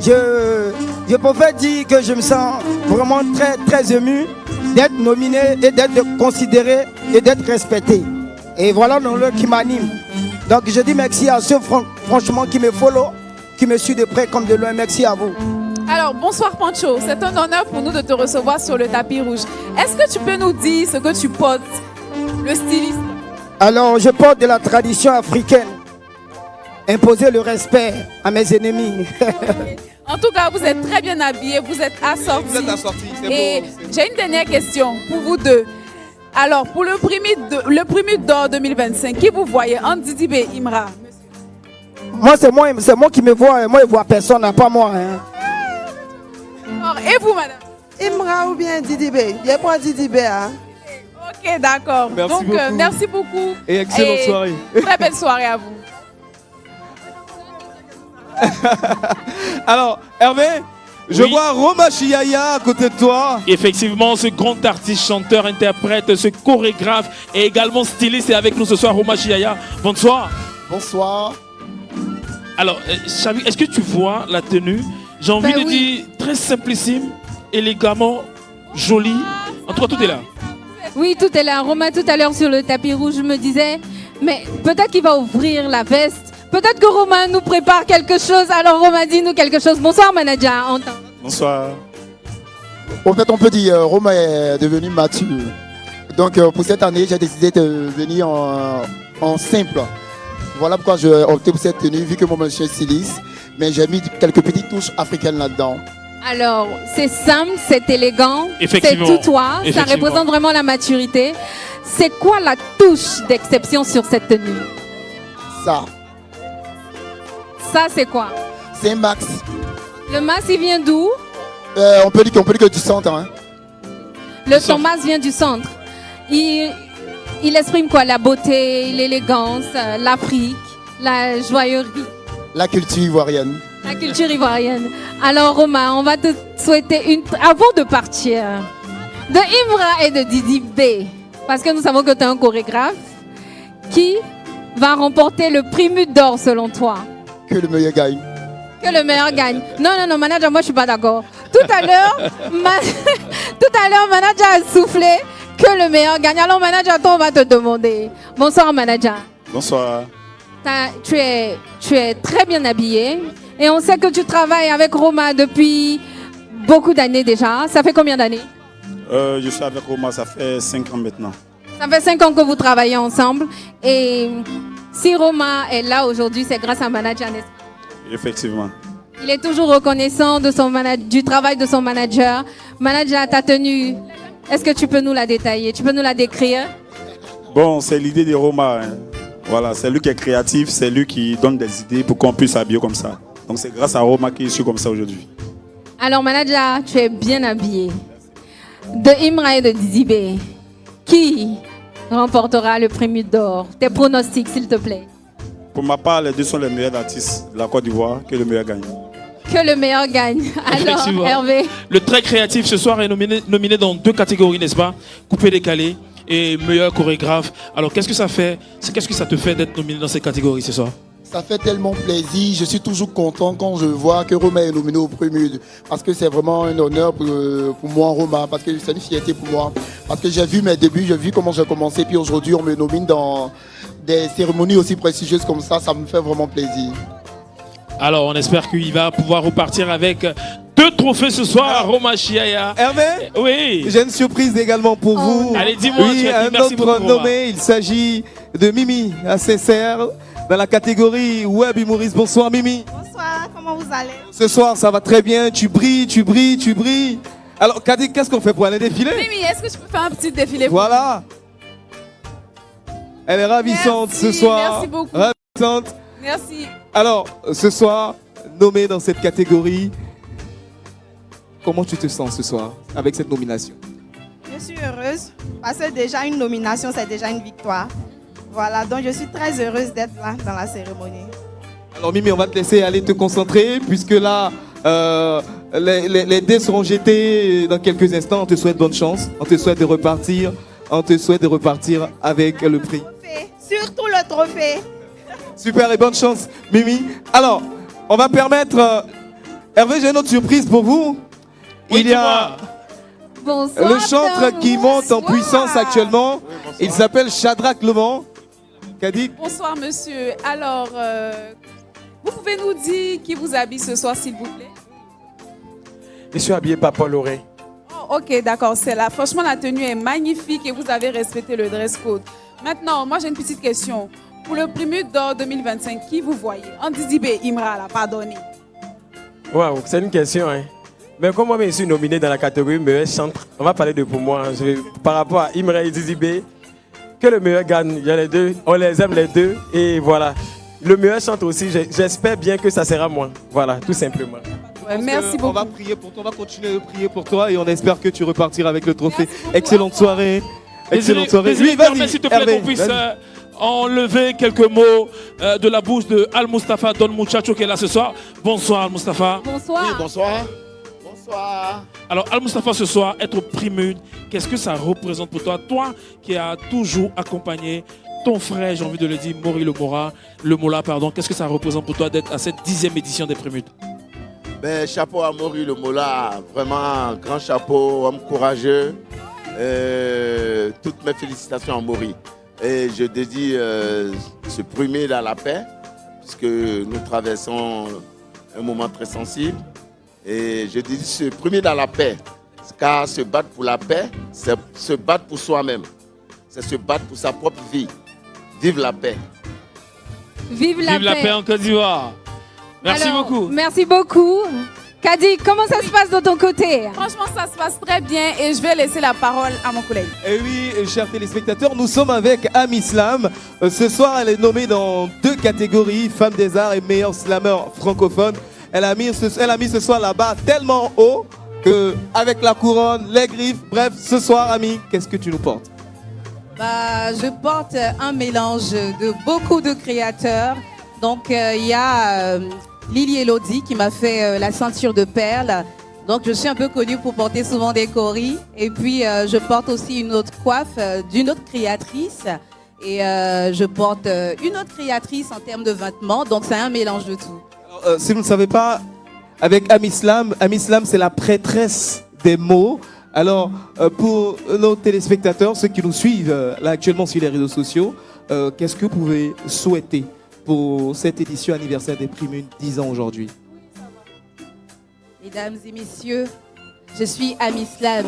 Je peux dire que je me sens vraiment très, très ému d'être nominé et d'être considéré et d'être respecté. Et voilà l'honneur qui m'anime. Donc je dis merci à ceux franchement qui me follow, qui me suivent de près comme de loin. Merci à vous. Alors, bonsoir Pancho. C'est un honneur pour nous de te recevoir sur le tapis rouge. Est-ce que tu peux nous dire ce que tu portes, le styliste? Alors, je porte de la tradition africaine. Imposer le respect à mes ennemis. En tout cas, vous êtes très bien habillés, vous êtes assortis. Vous êtes assortis, c'est Et beau. j'ai une dernière question pour vous deux. Alors, pour le prix d'or 2025, qui vous voyez entre Didibé et Imra? Moi, c'est moi qui me vois. Moi, je vois personne, pas moi. Hein. Alors, et vous, madame? Imra ou bien Didibé? Je prends Didibé. Hein? Ok, d'accord. Merci Donc, beaucoup. merci beaucoup. Et excellente soirée. Très belle soirée à vous. Alors, Hervé, je Oui. vois Roma Chiaya à côté de toi. Effectivement, ce grand artiste, chanteur, interprète, ce chorégraphe et également styliste est avec nous ce soir, Roma Chiaya. Bonsoir. Bonsoir. Alors, Chavi, est-ce que tu vois la tenue? J'ai envie Ben de oui. dire très simplissime, élégamment, joli. En tout cas, tout est là. Oui, tout est là. Romain, tout à l'heure sur le tapis rouge, je me disais, mais peut-être qu'il va ouvrir la veste. Peut-être que Romain nous prépare quelque chose. Alors Romain, dis-nous quelque chose. Bonsoir, manager. Bonsoir. En fait, on peut dire Roma est devenu mature. Donc, pour cette année, j'ai décidé de venir en simple. Voilà pourquoi j'ai opté pour cette tenue, vu que moi, je suis styliste. Mais j'ai mis quelques petites touches africaines là-dedans. Alors, c'est simple, c'est élégant, c'est Effectivement. tout toi. Ça Effectivement. représente vraiment la maturité. C'est quoi la touche d'exception sur cette tenue? Ça, Ça, c'est quoi? c'est Max. Le mas, il vient d'où? On peut dire que du centre. Hein. Ton mas vient du centre. Il exprime quoi? La beauté, l'élégance, l'Afrique, la joaillerie. La culture ivoirienne. La culture ivoirienne. Alors Romain, on va te souhaiter avant de partir, de Imra et de Didi B, parce que nous savons que tu es un chorégraphe, qui va remporter le prix Mute d'or selon toi? Que le meilleur gagne. Que le meilleur gagne. Non, manager, moi je suis pas d'accord. Tout à l'heure, manager a soufflé que le meilleur gagne. Alors manager, toi on va te demander. Bonsoir manager. Bonsoir. Tu es très bien habillé et on sait que tu travailles avec Roma depuis beaucoup d'années déjà. Ça fait combien d'années? Je suis avec Roma, ça fait 5 ans maintenant. Ça fait 5 ans que vous travaillez ensemble et si Roma est là aujourd'hui, c'est grâce à manager, n'est-ce pas? Effectivement. Il est toujours reconnaissant de du travail de son manager. Manager, ta tenue, est-ce que tu peux nous la détailler? Tu peux nous la décrire? Bon, c'est l'idée de Roma. Hein. Voilà, c'est lui qui est créatif, c'est lui qui donne des idées pour qu'on puisse s'habiller comme ça. Donc c'est grâce à Roma que je suis comme ça aujourd'hui. Alors, manager, tu es bien habillé. De Imra et de Dizibé, qui remportera le prix d'or? Tes pronostics, s'il te plaît. Pour ma part, les deux sont les meilleurs artistes de la Côte d'Ivoire, que le meilleur gagne. Que le meilleur gagne. Alors, Effectivement. Hervé. Le très créatif ce soir est nominé dans 2 catégories, n'est-ce pas? Coupé décalé et meilleur chorégraphe. Alors, qu'est-ce que ça fait? Qu'est-ce que ça te fait d'être nominé dans ces catégories ce soir? Ça fait tellement plaisir. Je suis toujours content quand je vois que Roma est nominé au Prémude. Parce que c'est vraiment un honneur pour moi, Roma. Parce que c'est une fierté pour moi. Parce que j'ai vu mes débuts, j'ai vu comment j'ai commencé. Puis aujourd'hui, on me nomine dans des cérémonies aussi prestigieuses comme ça. Ça me fait vraiment plaisir. Alors, on espère qu'il va pouvoir repartir avec 2 trophées ce soir, Roma Chiaya. Hervé, oui. J'ai une surprise également pour vous. Allez, dis-moi. Oui, un merci beaucoup, autre Roma. nommé. Il s'agit de Mimi ACCR dans la catégorie Web Humoriste. Bonsoir Mimi. Bonsoir, comment vous allez? Ce soir, ça va très bien. Tu brilles, tu brilles, tu brilles. Alors, Kadi, qu'est-ce qu'on fait pour aller défiler? Mimi, est-ce que je peux faire un petit défilé? Voilà. Elle est ravissante ce soir. Merci beaucoup. Ravissante. Merci. Alors, ce soir, nommé dans cette catégorie, comment tu te sens ce soir avec cette nomination? Je suis heureuse parce que déjà une nomination, c'est déjà une victoire. Voilà, donc je suis très heureuse d'être là dans la cérémonie. Alors Mimi, on va te laisser aller te concentrer puisque là, les dés seront jetés dans quelques instants. On te souhaite bonne chance. On te souhaite de repartir. On te souhaite de repartir avec le prix. Surtout le trophée. Super et bonne chance, Mimi. Alors, on va permettre... Hervé, j'ai une autre surprise pour vous. Oui, Il y a Bonsoir, le chantre qui monte en puissance actuellement. Il s'appelle Shadrach Lemon. Kadi. Bonsoir, monsieur. Alors, vous pouvez nous dire qui vous habille ce soir, s'il vous plaît? Je suis habillé par Paul Auré. Oh, ok, d'accord, c'est là. Franchement, la tenue est magnifique et vous avez respecté le dress code. Maintenant, moi, j'ai une petite question. Pour le prix d'or 2025, qui vous voyez? En Dizibé, Imra, là, pardonnez. Waouh, c'est une question, hein. Mais comme moi, je suis nominé dans la catégorie meilleur chantre, on va parler de pour moi. Par rapport à Imra et Dizibé, que le meilleur gagne. Il y a les deux, on les aime les deux. Et voilà. Le meilleur chantre aussi, j'espère bien que ça sera moi. Voilà, tout simplement. Ouais, merci beaucoup. On va prier pour toi, on va continuer de prier pour toi et on espère que tu repartiras avec le trophée. Excellente soirée. Excellente soirée. Désolé, Oui, vas-y, permets, s'il te plaît, Hervé, qu'on puisse vas-y. enlever quelques mots de la bouche de Al-Mustafa Don Muchacho qui est là ce soir. Bonsoir Al-Mustafa. Bonsoir. Oui, bonsoir. Bonsoir. Alors Al-Mustafa ce soir, être au Prémude, qu'est-ce que ça représente pour toi? Toi qui as toujours accompagné ton frère, j'ai envie de le dire, Maury Le Mola, pardon. Qu'est-ce que ça représente pour toi d'être à cette 10e édition des Prémudes? Ben, chapeau à Maury Le Mola, vraiment grand chapeau, homme courageux. Toutes mes félicitations à Maury. Et je dédie ce premier à la paix, puisque nous traversons un moment très sensible. Et je dédie ce premier à la paix, car se battre pour la paix, c'est se battre pour soi-même. C'est se battre pour sa propre vie. Vive la paix. Vive la Vive la paix en Côte d'Ivoire. Merci Alors, beaucoup. Merci beaucoup. Kadi, comment ça se passe de ton côté? Franchement, ça se passe très bien et je vais laisser la parole à mon collègue. Et oui, chers téléspectateurs, nous sommes avec Am Islam. Ce soir, elle est nommée dans 2 catégories, Femme des Arts et meilleure slammer francophone. Elle a mis ce soir la barre tellement haut que avec la couronne, les griffes, bref, ce soir, Ami, qu'est-ce que tu nous portes? Je porte un mélange de beaucoup de créateurs. Donc, il y a Lily Elodie qui m'a fait la ceinture de perles. Donc, je suis un peu connue pour porter souvent des coris. Et puis, je porte aussi une autre coiffe d'une autre créatrice. Et je porte une autre créatrice en termes de vêtements. Donc, c'est un mélange de tout. Alors, si vous ne savez pas, avec Am Islam, c'est la prêtresse des mots. Alors, pour nos téléspectateurs, ceux qui nous suivent là actuellement sur les réseaux sociaux, qu'est-ce que vous pouvez souhaiter pour cette édition anniversaire des Prémudes 10 ans aujourd'hui? Mesdames et messieurs, je suis Am Islam,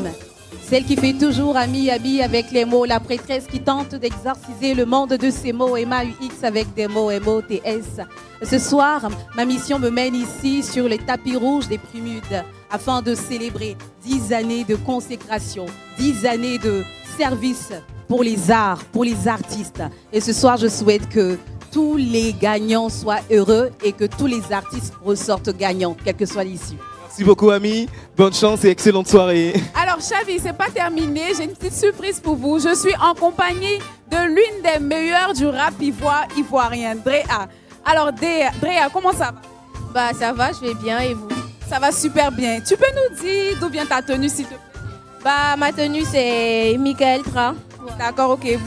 celle qui fait toujours ami avec les mots, la prêtresse qui tente d'exorciser le monde de ces mots MAUX avec des mots MOTS. Ce soir, ma mission me mène ici sur les tapis rouges des Prémudes afin de célébrer 10 années de consécration, 10 années de service pour les arts, pour les artistes. Et ce soir, je souhaite que tous les gagnants soient heureux et que tous les artistes ressortent gagnants, quelle que soit l'issue. Merci beaucoup, Ami. Bonne chance et excellente soirée. Alors, Chavi, c'est pas terminé. J'ai une petite surprise pour vous. Je suis en compagnie de l'une des meilleures du rap ivoirien, Drea. Alors, Drea, comment ça va? Bah, ça va, je vais bien et vous? Ça va super bien. Tu peux nous dire d'où vient ta tenue, s'il te plaît? Bah, ma tenue, c'est Michael Tra. D'accord, ok.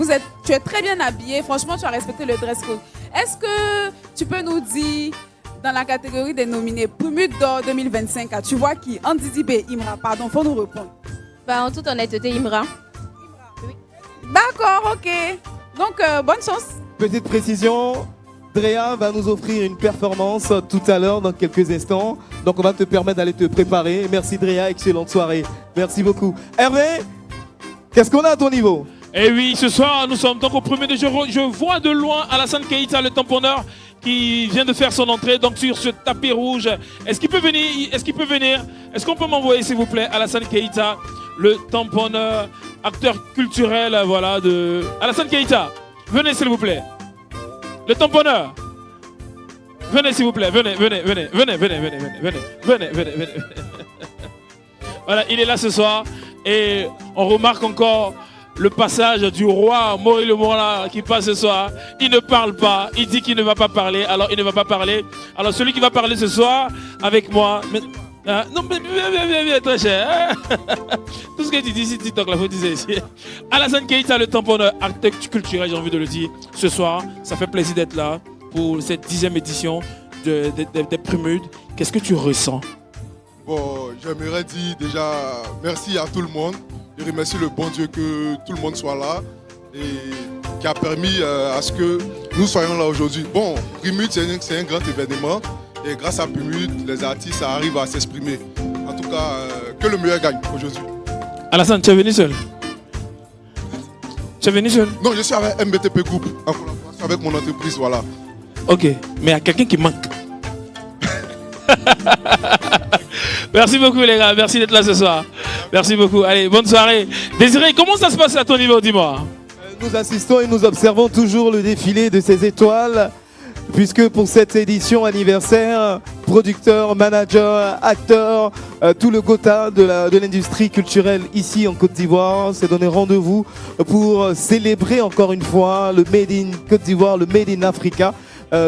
Tu es très bien habillé. Franchement, tu as respecté le dress code. Est-ce que tu peux nous dire, dans la catégorie des nominés, Prumud d'or 2025, tu vois qui? Ndidi Imra, pardon, faut nous répondre. Bah, en toute honnêteté, Imra. Oui. D'accord, ok. Donc, bonne chance. Petite précision, Drea va nous offrir une performance tout à l'heure, dans quelques instants. Donc, on va te permettre d'aller te préparer. Merci, Drea. Excellente soirée. Merci beaucoup. Hervé, qu'est-ce qu'on a à ton niveau? Eh oui, ce soir, nous sommes donc au premier de jour. Je vois de loin Alassane Keita, le tamponneur, qui vient de faire son entrée donc sur ce tapis rouge. Est-ce qu'il peut venir? Est-ce qu'on peut m'envoyer, s'il vous plaît, Alassane Keita, le tamponneur, acteur culturel, voilà, de... Alassane Keita, venez, s'il vous plaît. Le tamponneur. Venez, s'il vous plaît. Venez. Voilà, il est là ce soir. Et on remarque encore le passage du roi Mori le Morla qui passe ce soir. Il ne parle pas, il dit qu'il ne va pas parler, alors il ne va pas parler. Alors celui qui va parler ce soir avec moi... non mais bien, très cher. Tout ce que tu dis ici, TikTok, la faut dire ici. Alassane Keita, le tamponneur, acteur culturel, j'ai envie de le dire. Ce soir, ça fait plaisir d'être là pour cette 10e édition des Prumudes. Qu'est-ce que tu ressens? Bon, j'aimerais dire déjà merci à tout le monde. Je remercie le bon Dieu que tout le monde soit là et qui a permis à ce que nous soyons là aujourd'hui. Bon, Prumude, c'est un grand événement et grâce à Prumude, les artistes arrivent à s'exprimer. En tout cas, que le meilleur gagne aujourd'hui. Alassane, tu es venu seul? Tu es venu seul? Non, je suis avec MBTP Group, en collaboration avec mon entreprise, voilà. Ok, mais il y a quelqu'un qui manque. Merci beaucoup les gars, merci d'être là ce soir. Merci beaucoup, allez, bonne soirée. Désiré, comment ça se passe à ton niveau, dis-moi? Nous assistons et nous observons toujours le défilé de ces étoiles, puisque pour cette édition anniversaire, producteurs, managers, acteurs, tout le Gotha de l'industrie culturelle ici en Côte d'Ivoire s'est donné rendez-vous pour célébrer encore une fois le Made in Côte d'Ivoire, le Made in Africa.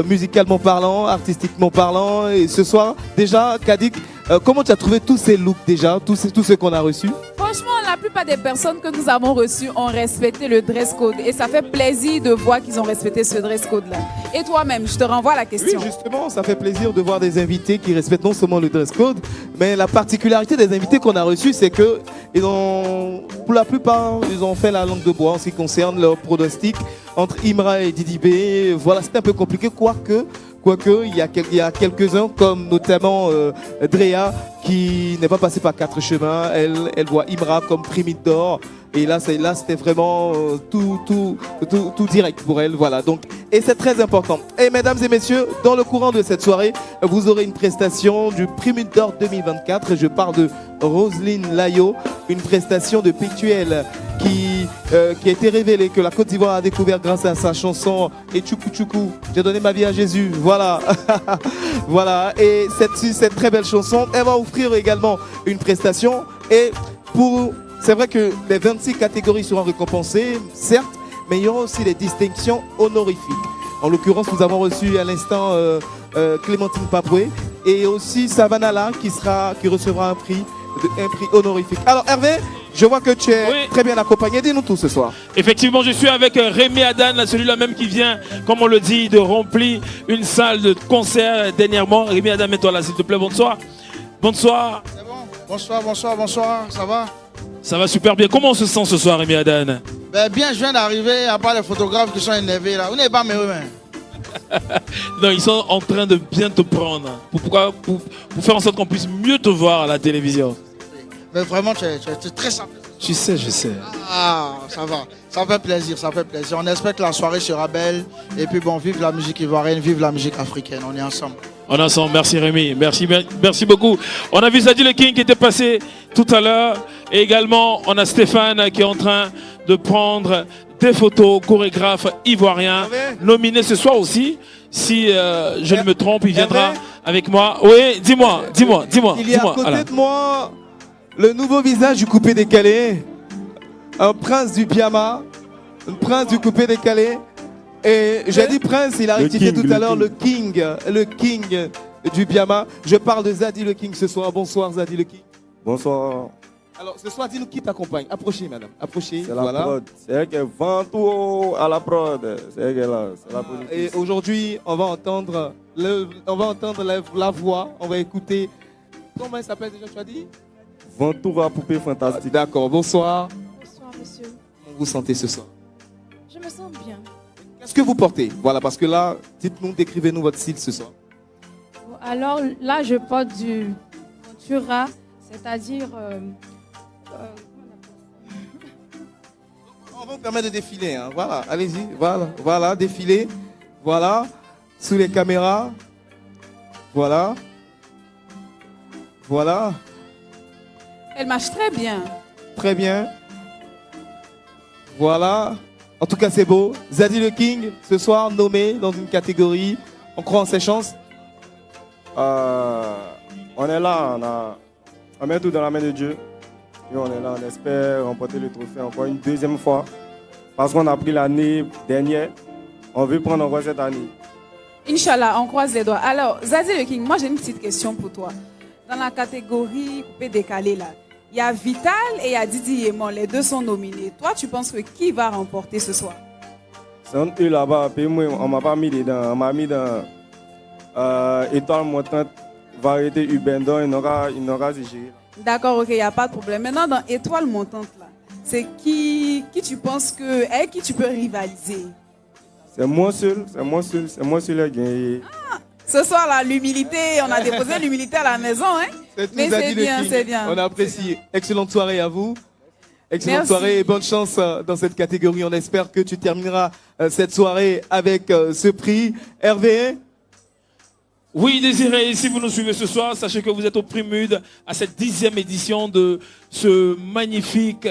Musicalement parlant, artistiquement parlant. Et ce soir, déjà, Kadik, comment tu as trouvé tous ces looks déjà, tous ceux qu'on a reçus? Franchement, la plupart des personnes que nous avons reçues ont respecté le dress code. Et ça fait plaisir de voir qu'ils ont respecté ce dress code-là. Et toi-même, je te renvoie à la question. Oui, justement, ça fait plaisir de voir des invités qui respectent non seulement le dress code, mais la particularité des invités qu'on a reçus, c'est que pour la plupart, ils ont fait la langue de bois en ce qui concerne leur pronostic entre Imra et Didi B. Voilà, c'est un peu compliqué, quoique il y a quelques-uns, comme notamment Drea, qui n'est pas passé par 4 chemins. Elle voit Imra comme Prumud d'or. Et là, c'était vraiment tout direct pour elle. Voilà. Donc, et c'est très important. Et mesdames et messieurs, dans le courant de cette soirée, vous aurez une prestation du Prumud d'or 2024. Je parle de Roselyne Layo, une prestation de Pictuel qui a été révélée, que la Côte d'Ivoire a découvert grâce à sa chanson Et Tchoukou Tchoukou, j'ai donné ma vie à Jésus. Voilà. Voilà. Et cette très belle chanson, elle va offrir également une prestation. Et c'est vrai que les 26 catégories seront récompensées, certes, mais il y aura aussi des distinctions honorifiques. En l'occurrence, nous avons reçu à l'instant Clémentine Papoué et aussi Savannah qui recevra un prix honorifique. Alors Hervé, je vois que tu es très bien accompagné. Dis-nous tout ce soir. Effectivement, je suis avec Rémi Adan, celui-là même qui vient, comme on le dit, de remplir une salle de concert dernièrement. Rémi Adan, mets-toi là, s'il te plaît. Bonsoir. Bonsoir. C'est bon. Bonsoir. Ça va? Ça va super bien. Comment on se sent ce soir, Rémi Adan? Ben bien, je viens d'arriver, à part les photographes qui sont énervés là. Vous n'êtes pas heureux, hein? Non, ils sont en train de bien te prendre. Pour faire en sorte qu'on puisse mieux te voir à la télévision. Mais vraiment, tu es très sympa. Je sais. Ah, ça va. Ça fait plaisir. On espère que la soirée sera belle. Et puis bon, vive la musique ivoirienne, vive la musique africaine. On est ensemble. On est ensemble. Merci Rémi. Merci beaucoup. On a vu Zadie le King qui était passé tout à l'heure. Et également, on a Stéphane qui est en train de prendre des photos, chorégraphe ivoirien, nominé ce soir aussi. Si je ne me trompe, il viendra avec moi. Oui, dis-moi. Il y a à côté de moi le nouveau visage du coupé décalé, un prince du Biama, un prince du coupé décalé. Et j'ai dit prince, il a rectifié tout à l'heure le king du Biama. Je parle de Zadi le King ce soir. Bonsoir Zadi le King. Bonsoir. Alors ce soir, dis-nous qui t'accompagne. Approchez madame, approchez. C'est la prod. C'est elle qui vend tout à la prod. C'est elle qui est là. C'est la politique. Et aujourd'hui, on va entendre la voix. On va écouter. Comment elle s'appelle déjà, tu as dit? Ventoux à poupée fantastique. D'accord, bonsoir. Bonsoir, monsieur. Comment vous sentez ce soir? Je me sens bien. Qu'est-ce que vous portez? Voilà, parce que là, dites-nous, décrivez-nous votre style ce soir. Alors là, je porte du Ventura, c'est-à-dire... On va vous permettre de défiler. Hein. Voilà, allez-y. Voilà, défiler. Voilà, sous les caméras. Voilà. Elle marche très bien. Très bien. Voilà. En tout cas, c'est beau. Zadi le King, ce soir, nommé dans une catégorie. On croit en ses chances? On est là, on met tout dans la main de Dieu. Et on est là, on espère remporter le trophée encore une deuxième fois. Parce qu'on a pris l'année dernière. On veut prendre encore cette année. Inch'Allah, on croise les doigts. Alors, Zadi le King, moi j'ai une petite question pour toi. Dans la catégorie coupé décalé, là, il y a Vital et il y a Didi Yémon. Les deux sont nominés. Toi, tu penses que qui va remporter ce soir? C'est un eux là-bas. Puis moi, on m'a pas mis dedans. On m'a mis dans Étoile Montante, variété urbaine. Donc, il n'aura géré. D'accord, ok, il n'y a pas de problème. Maintenant, dans Étoile Montante, là, c'est qui tu penses que, avec qui tu peux rivaliser? C'est moi seul qui a gagné. Ce soir, là, l'humilité, on a déposé l'humilité à la maison, hein? Mais c'est bien, c'est bien. On apprécie. Excellente soirée à vous. Excellente Merci. soirée et bonne chance dans cette catégorie. On espère que tu termineras cette soirée avec ce prix. Hervé? Oui, Désiré, si vous nous suivez ce soir, sachez que vous êtes au Primude à cette 10e édition de cette magnifique,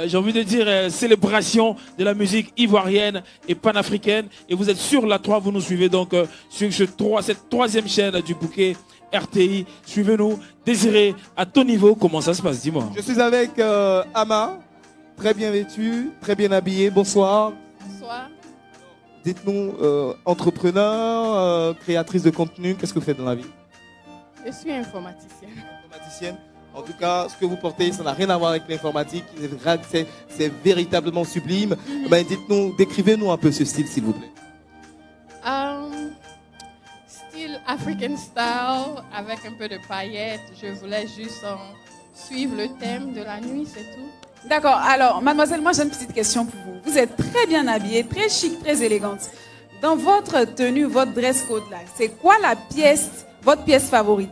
j'ai envie de dire, célébration de la musique ivoirienne et panafricaine. Et vous êtes sur la 3, vous nous suivez donc sur cette troisième chaîne du bouquet RTI. Suivez-nous. Désiré, à ton niveau, comment ça se passe? Dis-moi. Je suis avec Ama, très bien vêtue, très bien habillée. Bonsoir. Bonsoir. Dites-nous, entrepreneur, créatrice de contenu, qu'est-ce que vous faites dans la vie? Je suis informaticienne. Informaticienne. En tout cas, ce que vous portez, ça n'a rien à voir avec l'informatique. C'est véritablement sublime. Ben, dites-nous, décrivez-nous un peu ce style, s'il vous plaît. Style African style, avec un peu de paillettes. Je voulais juste suivre le thème de la nuit, c'est tout. D'accord, alors, mademoiselle, moi j'ai une petite question pour vous. Vous êtes très bien habillée, très chic, très élégante. Dans votre tenue, votre dress code là, c'est quoi votre pièce favorite?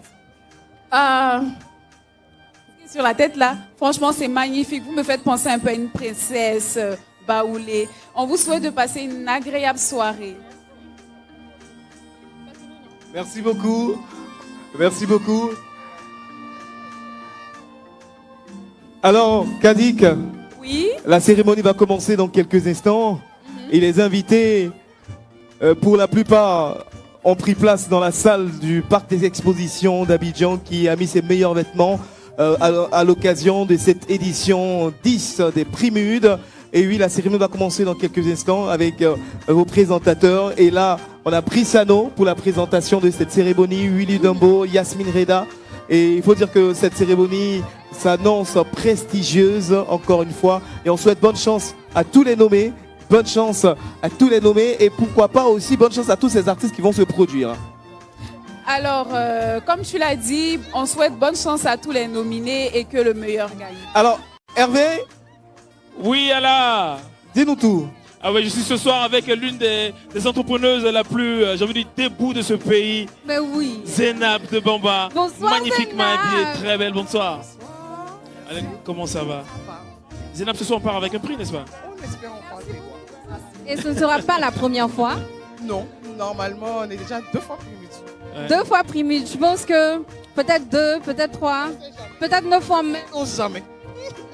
Sur la tête là, franchement c'est magnifique. Vous me faites penser un peu à une princesse baoulée. On vous souhaite de passer une agréable soirée. Merci beaucoup. Merci beaucoup. Alors, Kadik, oui? La cérémonie va commencer dans quelques instants. Et les invités, pour la plupart, ont pris place dans la salle du parc des expositions d'Abidjan qui a mis ses meilleurs vêtements à l'occasion de cette édition 10 des Primudes. Et oui, la cérémonie va commencer dans quelques instants avec vos présentateurs. Et là, on a Prissano pour la présentation de cette cérémonie, Willy Dumbo, Yasmine Reda. Et il faut dire que cette cérémonie s'annonce prestigieuse, encore une fois. Et on souhaite bonne chance à tous les nommés. Bonne chance à tous les nommés. Et pourquoi pas aussi bonne chance à tous ces artistes qui vont se produire. Alors, comme tu l'as dit, on souhaite bonne chance à tous les nominés et que le meilleur gagne. Alors, Hervé? Oui, Allah. Dis-nous tout. Ah oui, je suis ce soir avec l'une des entrepreneuses la plus, j'ai envie de dire, debout de ce pays. Mais oui. Zénab de Bamba. Bonsoir, magnifiquement Zénab. habillée, très belle. Bonsoir. Allez, comment ça va? Zénab, ce soir on part avec un prix, n'est-ce pas? On espère en croiser. Et ce ne sera pas la première fois? Non, normalement on est déjà 2 fois Primude. 2 fois Primude. Je pense que peut-être 2, peut-être 3, peut-être 9 fois même. On sait jamais.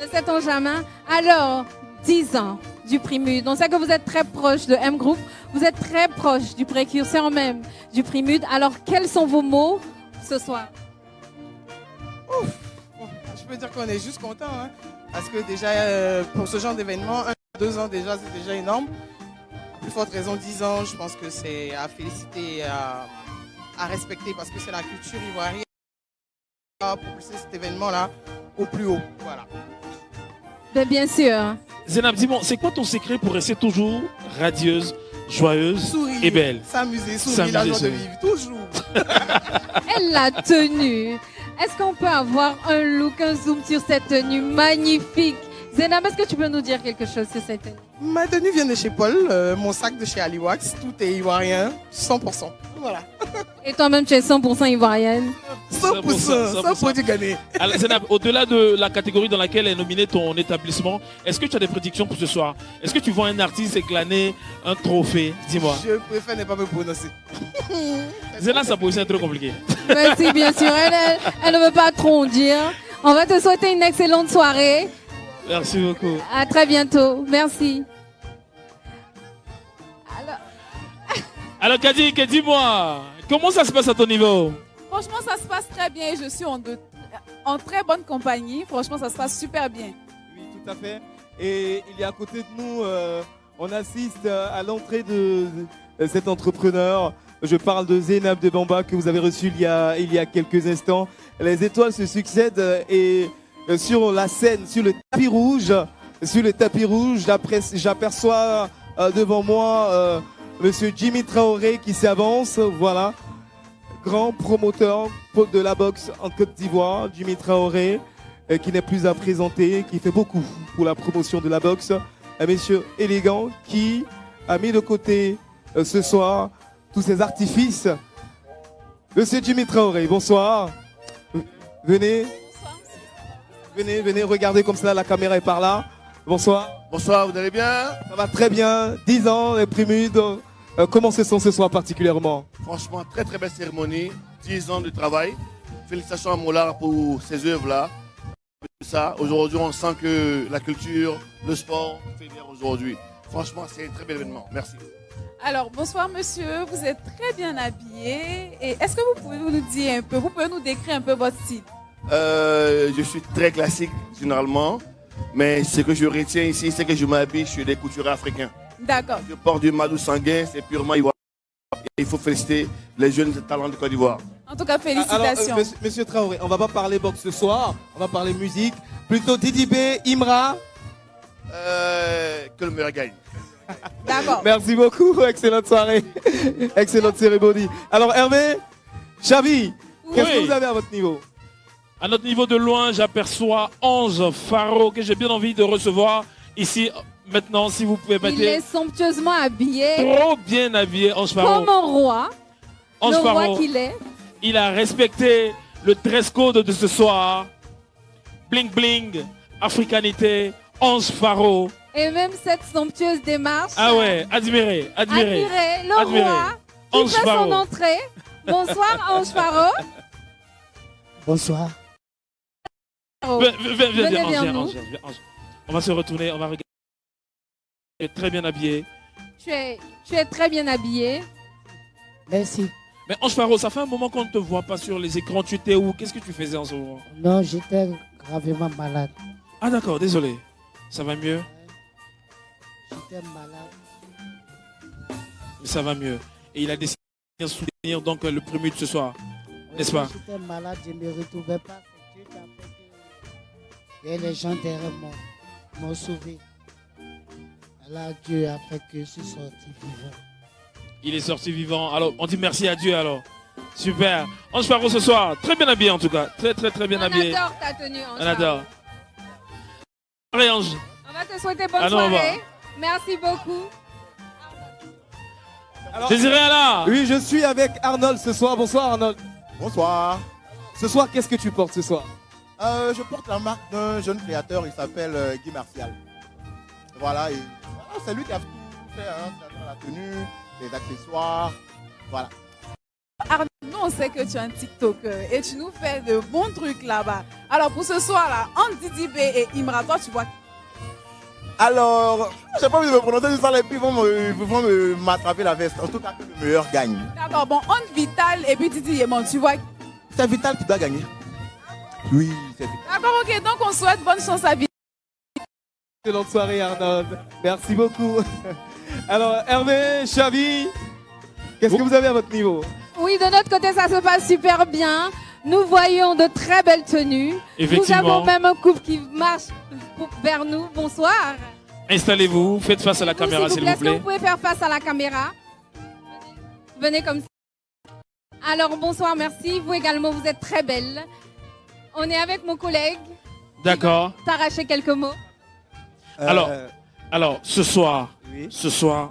Ne sait-on jamais? Alors, 10 ans du Primude. On sait que vous êtes très proche de M Group. Vous êtes très proche du précurseur même du Primude. Alors, quels sont vos mots ce soir? Ouf. Bon, je peux dire qu'on est juste content, hein, parce que déjà, pour ce genre d'événement, 2 ans déjà, c'est déjà énorme. À plus forte raison, 10 ans, je pense que c'est à féliciter et à respecter, parce que c'est la culture ivoirienne pour pousser cet événement-là au plus haut. Voilà. Ben, bien sûr. Zénab, dis-moi, c'est quoi ton secret pour rester toujours radieuse, joyeuse Sourire, et belle? s'amuser, sourire, la joie de vivre, toujours. Elle l'a tenue. Est-ce qu'on peut avoir un look, un zoom sur cette tenue magnifique? Zénab, est-ce que tu peux nous dire quelque chose sur cette tenue? Ma tenue vient de chez Paul, mon sac de chez Aliwax, tout est ivoirien, 100%. Voilà. Et toi-même, tu es 100% ivoirienne? 100%, 100% gagné. Alors, Zénab, au-delà de la catégorie dans laquelle est nominé ton établissement, est-ce que tu as des prédictions pour ce soir? Est-ce que tu vois un artiste glaner un trophée? Dis-moi. Je préfère ne pas me prononcer. Zénab, sa position est trop compliquée. Merci, bien sûr. Elle ne veut pas trop en dire. On va te souhaiter une excellente soirée. Merci beaucoup. À très bientôt. Merci. Alors, Kadi, dis-moi, comment ça se passe à ton niveau? Franchement, ça se passe très bien. Je suis en très bonne compagnie. Franchement, ça se passe super bien. Oui, tout à fait. Et il y a à côté de nous, on assiste à l'entrée de cet entrepreneur. Je parle de Zénab de Bamba que vous avez reçu il y a quelques instants. Les étoiles se succèdent et sur la scène, sur le tapis rouge, j'aperçois devant moi Monsieur Jimmy Traoré qui s'avance. Voilà, grand promoteur de la boxe en Côte d'Ivoire, Jimmy Traoré, qui n'est plus à présenter, qui fait beaucoup pour la promotion de la boxe. Un monsieur élégant qui a mis de côté ce soir tous ces artifices. Monsieur Jimmy Traoré, bonsoir. Venez. Venez, regardez comme ça, la caméra est par là. Bonsoir. Bonsoir, vous allez bien? Ça va très bien. 10 ans, les Primudes. Comment se sent ce soir particulièrement? Franchement, très très belle cérémonie. 10 ans de travail. Félicitations à Moulard pour ces œuvres-là. Aujourd'hui, on sent que la culture, le sport fédère aujourd'hui. Franchement, c'est un très bel événement. Merci. Alors, bonsoir monsieur, vous êtes très bien habillé. Et est-ce que vous pouvez nous dire un peu, vous pouvez nous décrire un peu votre style? Je suis très classique généralement, mais ce que je retiens ici, c'est que je m'habille sur des couturiers africains. D'accord. Je porte du madou sanguin, c'est purement ivoirien. Il faut féliciter les jeunes talents de Côte d'Ivoire. En tout cas, félicitations. Alors, monsieur Traoré, on va pas parler boxe ce soir, on va parler musique. Plutôt Didi B, Imra. Que le meilleur gagne. D'accord. Merci beaucoup, excellente soirée, excellente cérémonie. Alors Hervé, Xavi, qu'est-ce que vous avez à votre niveau? À notre niveau de loin, j'aperçois Ange Faro que j'ai bien envie de recevoir ici maintenant, si vous pouvez mettre. Il est somptueusement habillé. Trop bien habillé, Ange Faro. Comme un roi. Ange le Faro, roi qu'il est. il a respecté le dress code de ce soir. Bling bling, africanité, Ange Faro. Et même cette somptueuse démarche. Ah ouais, admiré. Admiré, le roi qui Ange fait Faro. son entrée. Bonsoir Ange Faro. Bonsoir. Viens, vers nous. Ange. On va se retourner, on va regarder. Tu es très bien habillé. Tu es très bien habillé. Merci. Mais Ange Faro, ça fait un moment qu'on ne te voit pas sur les écrans. Tu étais où? Qu'est-ce que tu faisais en ce moment? Non, j'étais gravement malade. Ah d'accord, désolé. Ça va mieux? J'étais malade. Mais ça va mieux. Et il a décidé de soutenir donc le Primude ce soir, n'est-ce pas? J'étais malade, je ne me retrouvais pas. C'est Dieu qui a fait que... Et les gens derrière moi m'ont sauvé. Alors Dieu a fait que je suis sorti vivant. Il est sorti vivant. Alors, on dit merci à Dieu alors. Super. Ange Faro ce soir, très bien habillé en tout cas. Très bien habillé. On adore ta tenue, Ange On adore. Allez, Ange. On va te souhaiter bonne Alors, soirée. Merci beaucoup. Désiré Allah. Oui, je suis avec Arnold ce soir. Bonsoir Arnold. Bonsoir. Ce soir, qu'est-ce que tu portes ce soir? Je porte la marque d'un jeune créateur, il s'appelle Guy Martial. Voilà, c'est lui qui a tout fait, hein, la tenue, les accessoires, voilà. Arnaud, nous on sait que tu es un TikToker et tu nous fais de bons trucs là-bas. Alors pour ce soir-là, entre Didi B et Imra, toi tu vois. Alors, je n'ai pas envie de me prononcer sur ça, et puis ils vont m'attraper la veste. En tout cas, que le meilleur gagne. D'accord, bon, entre Vital et puis Didi Yémon, tu vois. C'est Vital qui doit gagner. Oui, c'est Vital. D'accord, ok, donc on souhaite bonne chance à Vital. Excellente soirée Arnold. Merci beaucoup. Alors Hervé, Xavi, qu'est-ce que vous avez à votre niveau? Oui, de notre côté, ça se passe super bien. Nous voyons de très belles tenues. Nous avons même un couple qui marche vers nous. Bonsoir. Installez-vous, faites face à la caméra, s'il vous Est-ce que plaît. vous pouvez faire face à la caméra? Venez comme ça. Alors, bonsoir, merci. Vous également, vous êtes très belle. On est avec mon collègue. D'accord. T'arracher quelques mots. Alors, ce soir,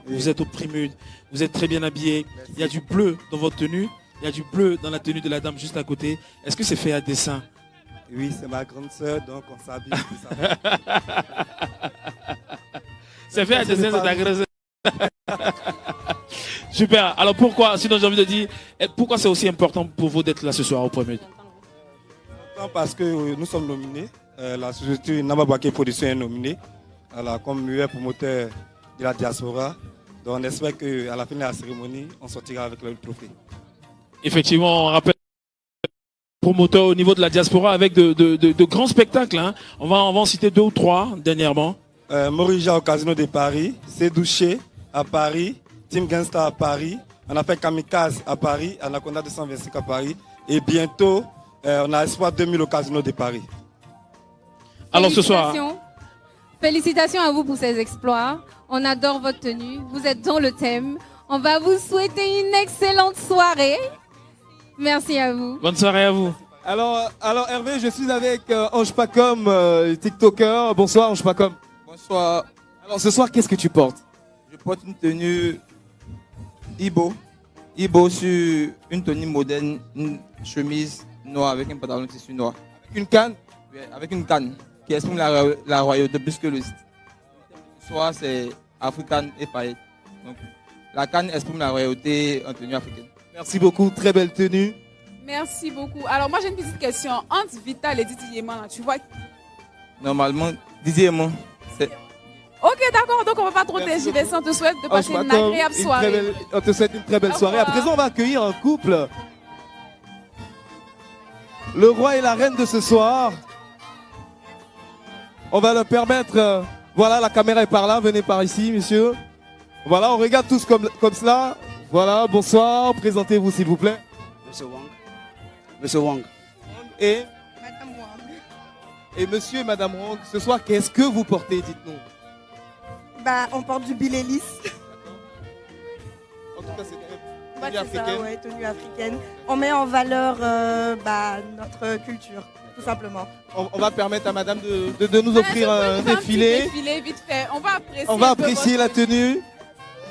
vous êtes au Primude, vous êtes très bien habillés. Il y a du bleu dans votre tenue, il y a du bleu dans la tenue de la dame juste à côté. Est-ce que c'est fait à dessein? Oui, c'est ma grande sœur, donc on s'habille. tout ça. C'est fait à dessein, c'est ta grande sœur. Super. Alors pourquoi, sinon j'ai envie de dire, pourquoi c'est aussi important pour vous d'être là ce soir au Primude? Parce que nous sommes nominés. La société Namabake Production est nominée comme meilleur promoteur de la diaspora. Donc on espère qu'à la fin de la cérémonie, on sortira avec le trophée. Effectivement, on rappelle promoteur au niveau de la diaspora avec de grands spectacles. Hein. On va en citer 2 ou 3 dernièrement. Morija au Casino de Paris, Cédouché à Paris, Team Gangsta à Paris. On a fait Kamikaze à Paris, Anaconda 225 à Paris. Et bientôt, on a Espoir 2000 au Casino de Paris. Alors ce soir. Félicitations à vous pour ces exploits. On adore votre tenue. Vous êtes dans le thème. On va vous souhaiter une excellente soirée. Merci à vous. Bonne soirée à vous. Alors Hervé, je suis avec Ange Pacom, TikToker. Bonsoir Ange Pacom. Bonsoir. Alors ce soir, qu'est-ce que tu portes? Je porte une tenue Ibo. Ibo sur une tenue moderne, une chemise noire avec un pantalon de tissu noir. Avec une canne? Oui, avec une canne qui exprime la royauté plus que le soir c'est africain et paillettes. Donc la canne exprime la royauté en tenue africaine. Merci beaucoup, très belle tenue. Merci beaucoup. Alors moi j'ai une petite question. Entre Vital et Didi Yémon, tu vois. Normalement, Didi Yémon, c'est... Ok, d'accord, donc on va pas trop tergiverser. On te souhaite de passer une agréable soirée. On te souhaite une très belle soirée. À présent, on va accueillir un couple. Le roi et la reine de ce soir. On va leur permettre... voilà, la caméra est par là. Venez par ici, monsieur. Voilà, on regarde tous comme cela. Voilà, bonsoir. Présentez-vous, s'il vous plaît. Monsieur Wang. Monsieur Wang. Et Madame Wang. Et monsieur et Madame Wang, ce soir, qu'est-ce que vous portez, dites-nous? Bah, on porte du Bilélis. En tout cas, c'est tenue africaine. Ouais, tenue africaine. On met en valeur notre culture, tout simplement. On va permettre à madame de nous offrir un défilé. Défilé, vite fait. On va apprécier la tenue.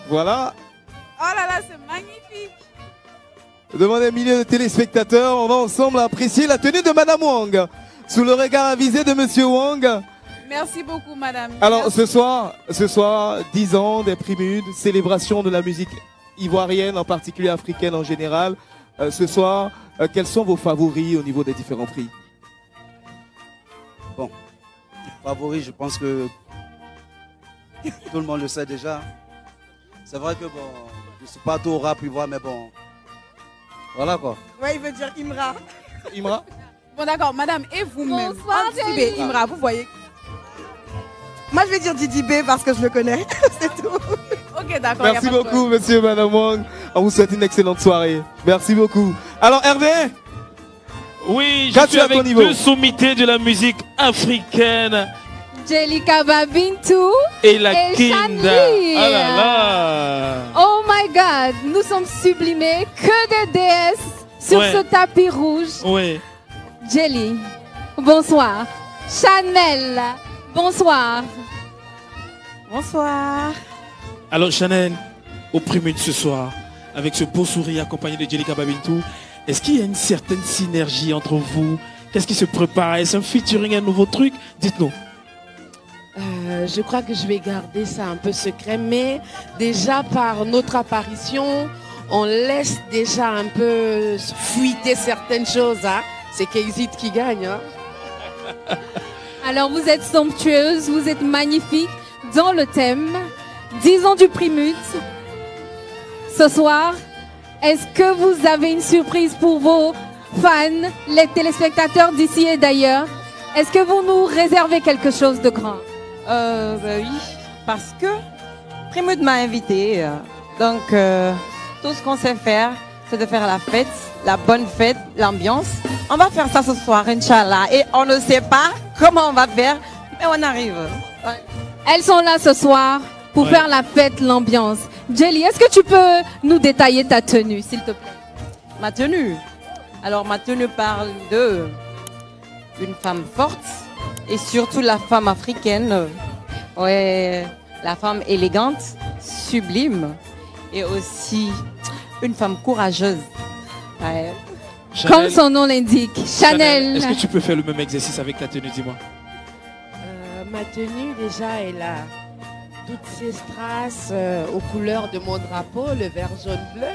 Voilà. Oh là là, c'est magnifique. Devant des milliers de téléspectateurs, on va ensemble apprécier la tenue de madame Wang. Sous le regard avisé de monsieur Wang. Merci beaucoup, madame. Alors, ce soir, 10 ans des Primudes, célébration de la musique ivoirienne, en particulier africaine en général. Ce soir, quels sont vos favoris au niveau des différents prix? Bon, favoris, je pense que tout le monde le sait déjà. C'est vrai que bon, je ne suis pas tout au rap ivoire, mais bon, voilà quoi. Ouais, il veut dire Imra. Imra? Bon, d'accord, madame, et vous-même? Bonsoir, Didi B, Imra, vous voyez? Moi, je vais dire Didi B parce que je le connais. C'est tout. Ok, d'accord. Merci beaucoup, monsieur et madame Wang. On vous souhaite une excellente soirée. Merci beaucoup. Alors, Hervé? Oui, je suis avec 2 sommités de la musique africaine. Jelika Babintou et la Kinda. Shanli. Ah là là. Oh my God, nous sommes sublimés, que de déesses sur ce tapis rouge. Oui. Jelly, bonsoir. Chanel, bonsoir. Bonsoir. Alors Chanel, au Primude ce soir, avec ce beau sourire accompagné de Jelika Babintou, est-ce qu'il y a une certaine synergie entre vous? Qu'est-ce qui se prépare? Est-ce un featuring, un nouveau truc? Dites-nous. Je crois que je vais garder ça un peu secret, mais déjà par notre apparition, on laisse déjà un peu fuiter certaines choses. Hein. C'est Kayzit qui gagne. Hein. Alors vous êtes somptueuse, vous êtes magnifique dans le thème 10 ans du Primut. Ce soir, est-ce que vous avez une surprise pour vos fans, les téléspectateurs d'ici et d'ailleurs? Est-ce que vous nous réservez quelque chose de grand? Oui, parce que Primut m'a invité. Donc, tout ce qu'on sait faire, c'est de faire la fête, la bonne fête, l'ambiance. On va faire ça ce soir, Inch'Allah. Et on ne sait pas comment on va faire, mais on arrive. Ouais. Elles sont là ce soir pour faire la fête, l'ambiance. Jelly, est-ce que tu peux nous détailler ta tenue, s'il te plaît? Ma tenue. Alors, ma tenue parle de une femme forte et surtout la femme africaine. Ouais, la femme élégante, sublime et aussi une femme courageuse. Ouais. Comme son nom l'indique, Chanel. Est-ce que tu peux faire le même exercice avec ta tenue, dis-moi? Ma tenue, déjà, elle a toutes ces strass aux couleurs de mon drapeau, le vert, jaune, bleu.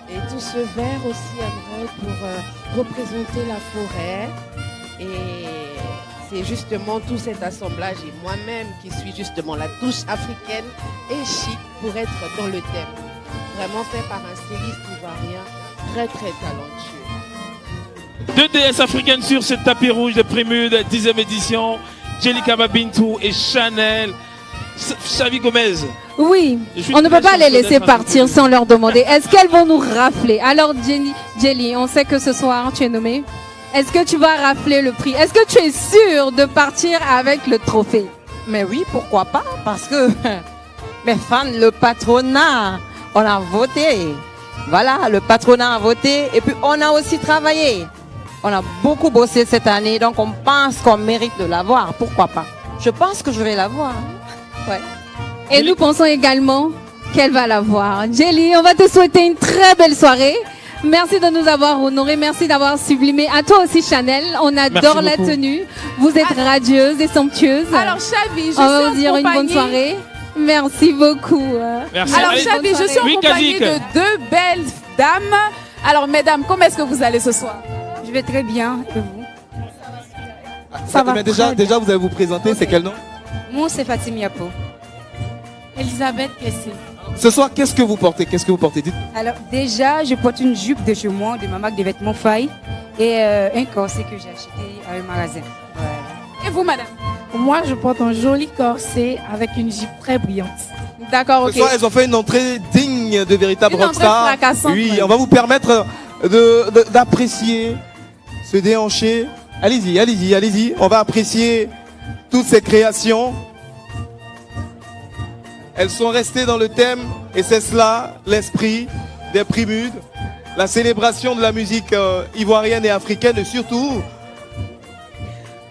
Et tout ce vert aussi aimerait pour représenter la forêt. Et c'est justement tout cet assemblage et moi-même qui suis justement la touche africaine et chic pour être dans le thème. Vraiment fait par un styliste ivoirien très très talentueux. Deux déesses africaines sur ce tapis rouge de Primud, 10e édition. Jelika Babintou et Chanel. Xavi Gomez. Oui, on ne peut pas les laisser partir sans leur demander. Est-ce qu'elles vont nous rafler? Alors Jelly, on sait que ce soir tu es nommée. Est-ce que tu vas rafler le prix? Est-ce que tu es sûre de partir avec le trophée? Mais oui, pourquoi pas? Parce que mes fans, le patronat, on a voté. Voilà, le patronat a voté et puis on a aussi travaillé. On a beaucoup bossé cette année, donc on pense qu'on mérite de l'avoir. Pourquoi pas? Je pense que je vais l'avoir. Ouais. Et nous pensons également qu'elle va l'avoir. Jelly, on va te souhaiter une très belle soirée. Merci de nous avoir honorés, merci d'avoir sublimé. À toi aussi Chanel, on adore la tenue. Vous êtes radieuse et somptueuse. Alors Xavi, je suis on va vous dire une bonne soirée. Merci beaucoup. Merci. Alors Xavi, je suis accompagnée de deux belles dames. Alors mesdames, comment est-ce que vous allez ce soir? Je vais très bien, et vous? Ça va. Mais déjà, vous allez vous présenter, c'est quel nom? Moi, c'est Fatimi Apo. Elisabeth Kessé. Ce soir, qu'est-ce que vous portez? Dites. Alors, déjà, je porte une jupe de chez moi, de ma marque de vêtements Faille, et un corset que j'ai acheté à un magasin. Voilà. Et vous, madame? Moi, je porte un joli corset avec une jupe très brillante. D'accord, ok. Ce soir, elles ont fait une entrée digne de véritables rockstars. Oui, ouais. on va vous permettre d'apprécier, se déhancher. Allez-y. On va apprécier toutes ces créations. Elles sont restées dans le thème et c'est cela l'esprit des Primudes, la célébration de la musique ivoirienne et africaine et surtout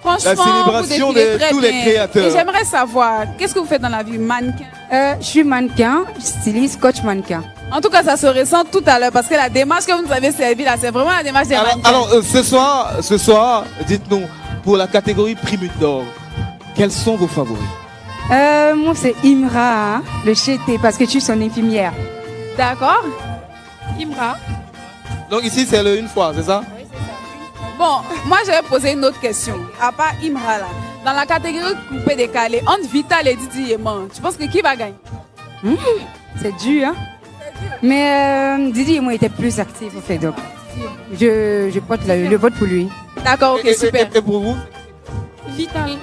franchement, la célébration de tous les créateurs. Et j'aimerais savoir, qu'est-ce que vous faites dans la vie? Mannequin? Je suis mannequin, styliste, coach mannequin. En tout cas, ça se ressent tout à l'heure parce que la démarche que vous nous avez servie là, c'est vraiment la démarche des mannequins. Alors, ce soir, dites-nous, pour la catégorie Primute d'or, quels sont vos favoris? Moi, c'est Imra, hein, le chété, parce que je suis son infirmière. D'accord. Imra. Donc ici, c'est le une fois, c'est ça? Oui, c'est ça. Bon, moi, je vais poser une autre question. À part Imra, là, dans la catégorie coupé décalé, entre Vital et Didi Yeman, tu penses que qui va gagner? C'est dur, hein? Mais Didi Yeman était plus actif, au fait, donc je porte le vote pour lui. D'accord, ok, super. Et pour vous? Vital.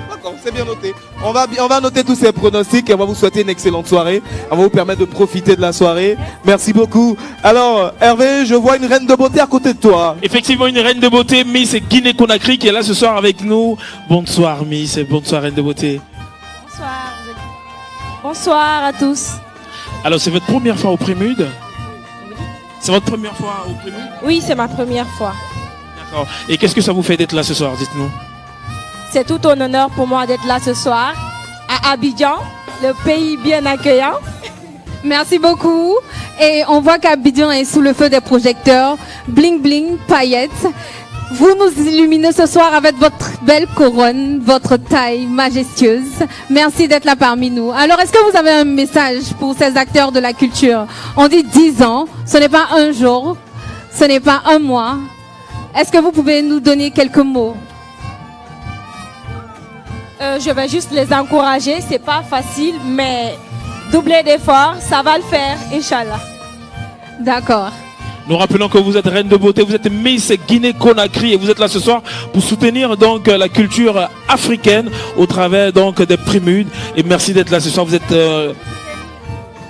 D'accord, c'est bien noté. On va noter tous ces pronostics et on va vous souhaiter une excellente soirée. On va vous permettre de profiter de la soirée. Merci beaucoup. Alors, Hervé, je vois une reine de beauté à côté de toi. Effectivement, une reine de beauté, Miss Guinée-Conakry, qui est là ce soir avec nous. Bonsoir, Miss, et bonsoir, reine de beauté. Bonsoir. Bonsoir à tous. Alors, c'est votre première fois au Prémude? C'est votre première fois au Prémude? Oui, c'est ma première fois. D'accord. Et qu'est-ce que ça vous fait d'être là ce soir? Dites-nous. C'est tout un honneur pour moi d'être là ce soir à Abidjan, le pays bien accueillant. Merci beaucoup. Et on voit qu'Abidjan est sous le feu des projecteurs. Bling bling, paillettes. Vous nous illuminez ce soir avec votre belle couronne, votre taille majestueuse. Merci d'être là parmi nous. Alors, est-ce que vous avez un message pour ces acteurs de la culture? On dit 10 ans, ce n'est pas un jour, ce n'est pas un mois. Est-ce que vous pouvez nous donner quelques mots? Je vais juste les encourager. C'est pas facile, mais doubler d'efforts, ça va le faire, Inch'Allah. D'accord. Nous rappelons que vous êtes reine de beauté, vous êtes Miss Guinée-Conakry et vous êtes là ce soir pour soutenir donc la culture africaine au travers donc des Primudes. Et merci d'être là ce soir. Vous êtes.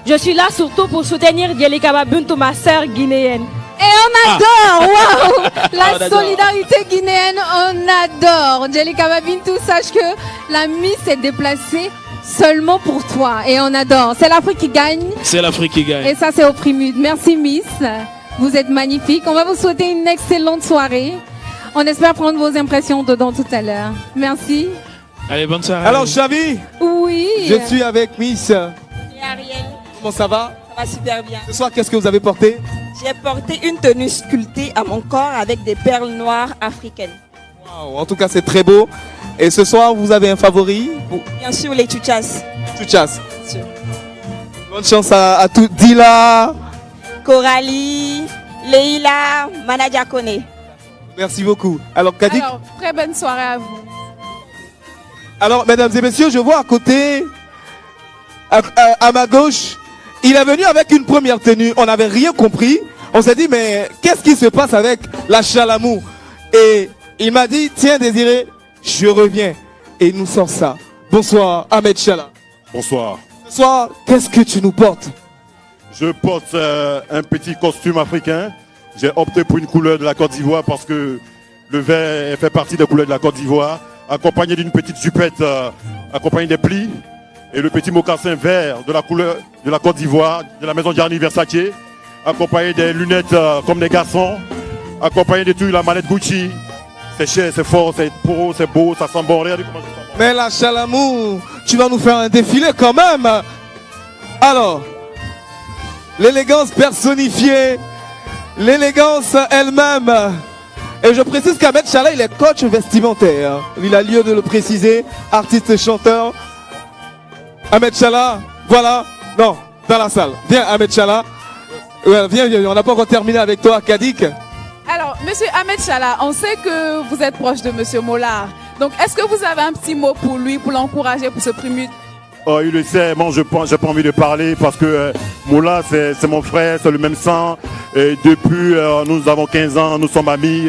Je suis là surtout pour soutenir Djelika Babuntu, ma sœur guinéenne. Et on adore, waouh, On la adore. solidarité guinéenne, on adore. Djelika Babintou, sache que la Miss est déplacée seulement pour toi et on adore. C'est l'Afrique qui gagne. C'est l'Afrique qui gagne. Et ça, c'est au Primude. Merci Miss, vous êtes magnifique. On va vous souhaiter une excellente soirée. On espère prendre vos impressions dedans tout à l'heure. Merci. Allez, bonne soirée. Alors, Chavi, Oui. je suis avec Miss. Et Ariel, Comment ça va? ça va super bien. Ce soir, qu'est-ce que vous avez porté? J'ai porté une tenue sculptée à mon corps avec des perles noires africaines. Wow, en tout cas, c'est très beau. Et ce soir, vous avez un favori? Bien sûr, les tchouchas. Tchouchas. Bonne chance à tout. Dila. Coralie, Leila, Manadia Kone. Merci beaucoup. Alors, Kadik. Alors, très bonne soirée à vous. Alors, mesdames et messieurs, je vois à côté, à ma gauche, il est venu avec une première tenue. On n'avait rien compris. On s'est dit, mais qu'est-ce qui se passe avec la Chalamou? Et il m'a dit, tiens Désiré, je reviens. Et il nous sort ça. Bonsoir, Ahmed Chala. Bonsoir. Ce soir, qu'est-ce que tu nous portes? Je porte un petit costume africain. J'ai opté pour une couleur de la Côte d'Ivoire parce que le vert fait partie des couleurs de la Côte d'Ivoire, accompagné d'une petite jupette accompagnée des plis et le petit mocassin vert de la couleur de la Côte d'Ivoire, de la maison Gianni Versace, accompagné des lunettes comme des garçons, accompagné de tout la manette Gucci. C'est cher, c'est fort, c'est pro, c'est beau, ça sent bon. Regardez comment je sens bon. Mais la Chalamou, tu vas nous faire un défilé quand même. Alors, l'élégance personnifiée, l'élégance elle-même. Et je précise qu'Ahmed Chala, il est coach vestimentaire. Il a lieu de le préciser, artiste et chanteur. Ahmed Chala, voilà, non, dans la salle. Viens Ahmed Chala. Ouais, viens, on n'a pas encore terminé avec toi, Kadik. Alors, monsieur Ahmed Chala, on sait que vous êtes proche de monsieur Mollard. Donc, est-ce que vous avez un petit mot pour lui, pour l'encourager pour ce Primude? Oh, il le sait, moi j'ai pas envie de parler parce que Moula c'est mon frère, c'est le même sang. Et depuis nous avons 15 ans, nous sommes amis.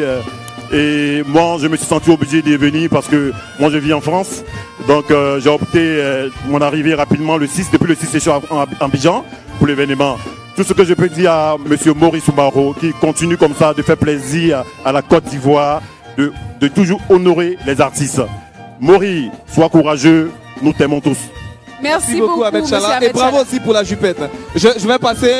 Et moi je me suis senti obligé d'y venir parce que moi je vis en France. Donc j'ai opté mon arrivée rapidement depuis le 6 je suis en Abidjan pour l'événement. Tout ce que je peux dire à monsieur Maurice Oumaro qui continue comme ça de faire plaisir à la Côte d'Ivoire, de toujours honorer les artistes. Maurice, sois courageux, nous t'aimons tous. Merci beaucoup, Ahmed Chala. Et bravo aussi pour la jupette. Je vais passer,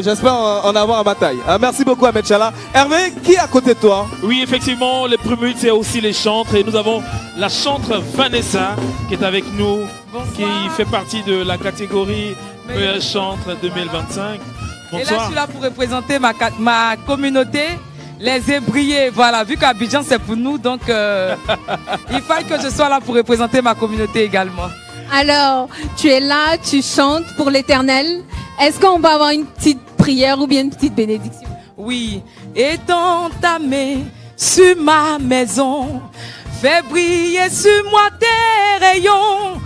j'espère en avoir à ma taille. Merci beaucoup Ahmed Chala. Hervé, qui est à côté de toi? Oui, effectivement, les Primudes, c'est aussi les chantres. Et nous avons la chantre Vanessa qui est avec nous, qui fait partie de la catégorie meilleure chantre 2025. Et là, je Bonsoir. suis là pour représenter ma communauté, les Ébriers. Voilà, vu qu'Abidjan, c'est pour nous, donc il fallait que je sois là pour représenter ma communauté également. Alors, tu es là, tu chantes pour l'Éternel. Est-ce qu'on va avoir une petite prière ou bien une petite bénédiction? Oui, étends ta main sur ma maison, fais briller sur moi tes rayons.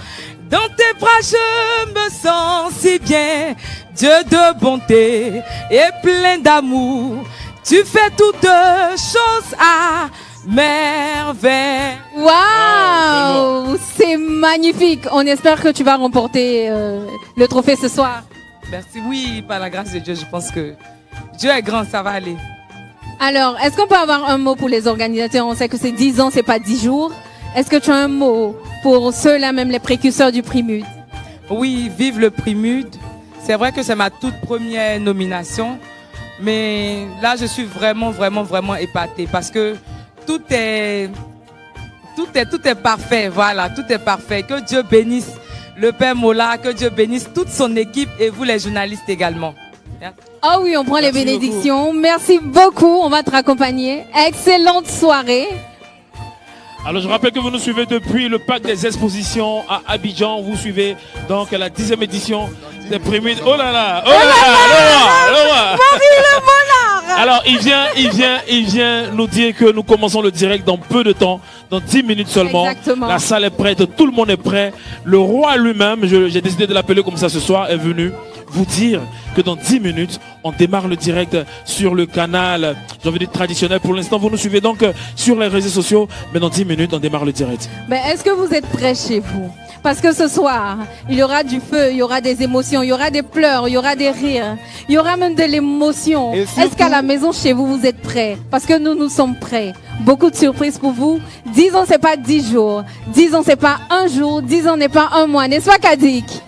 Dans tes bras je me sens si bien, Dieu de bonté et plein d'amour. Tu fais toutes choses à merveille. Waouh, c'est magnifique. On espère que tu vas remporter le trophée ce soir. Merci, oui, par la grâce de Dieu, je pense que Dieu est grand, ça va aller. Alors, est-ce qu'on peut avoir un mot pour les organisateurs? On sait que c'est 10 ans, c'est pas 10 jours. Est-ce que tu as un mot pour ceux-là, même les précurseurs du Primude? Oui, vive le Primude. C'est vrai que c'est ma toute première nomination, mais là, je suis vraiment, vraiment, vraiment épatée parce que tout est parfait. Voilà, tout est parfait. Que Dieu bénisse le Père Mola, que Dieu bénisse toute son équipe et vous, les journalistes également. Ah oui, on prend les bénédictions. Merci beaucoup, on va te raccompagner. Excellente soirée. Alors je rappelle que vous nous suivez depuis le parc des expositions à Abidjan. Vous suivez donc la 10e édition des Prémudes. Oh là là, oh là là, le roi. Alors il vient nous dire que nous commençons le direct dans peu de temps, dans 10 minutes seulement. Exactement. La salle est prête, tout le monde est prêt. Le roi lui-même, j'ai décidé de l'appeler comme ça ce soir, est venu vous dire que dans 10 minutes, on démarre le direct sur le canal, j'ai envie de dire traditionnel. Pour l'instant, vous nous suivez donc sur les réseaux sociaux, mais dans 10 minutes, on démarre le direct. Mais est-ce que vous êtes prêts chez vous? Parce que ce soir, il y aura du feu, il y aura des émotions, il y aura des pleurs, il y aura des rires, il y aura même de l'émotion. Est-ce qu'à la maison, chez vous, vous êtes prêts? Parce que nous sommes prêts. Beaucoup de surprises pour vous. 10 ans, c'est pas 10 jours. 10 ans, c'est pas un jour. 10 ans n'est pas un mois. N'est-ce pas, Kadik?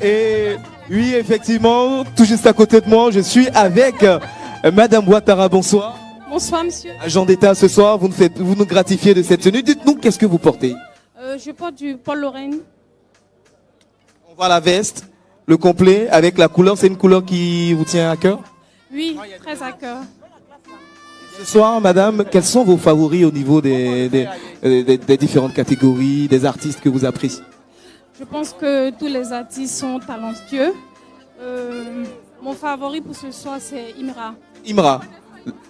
Et oui, effectivement, tout juste à côté de moi, je suis avec Madame Ouattara. Bonsoir. Bonsoir, monsieur. Agent d'État, ce soir, vous nous gratifiez de cette tenue. Dites-nous, qu'est-ce que vous portez? Je porte du Paul Lorraine. On voit la veste, le complet, avec la couleur. C'est une couleur qui vous tient à cœur? Oui, très à cœur. Ce soir, madame, quels sont vos favoris au niveau des différentes catégories, des artistes que vous appréciez? Je pense que tous les artistes sont talentueux. Mon favori pour ce soir, c'est Imra. Imra,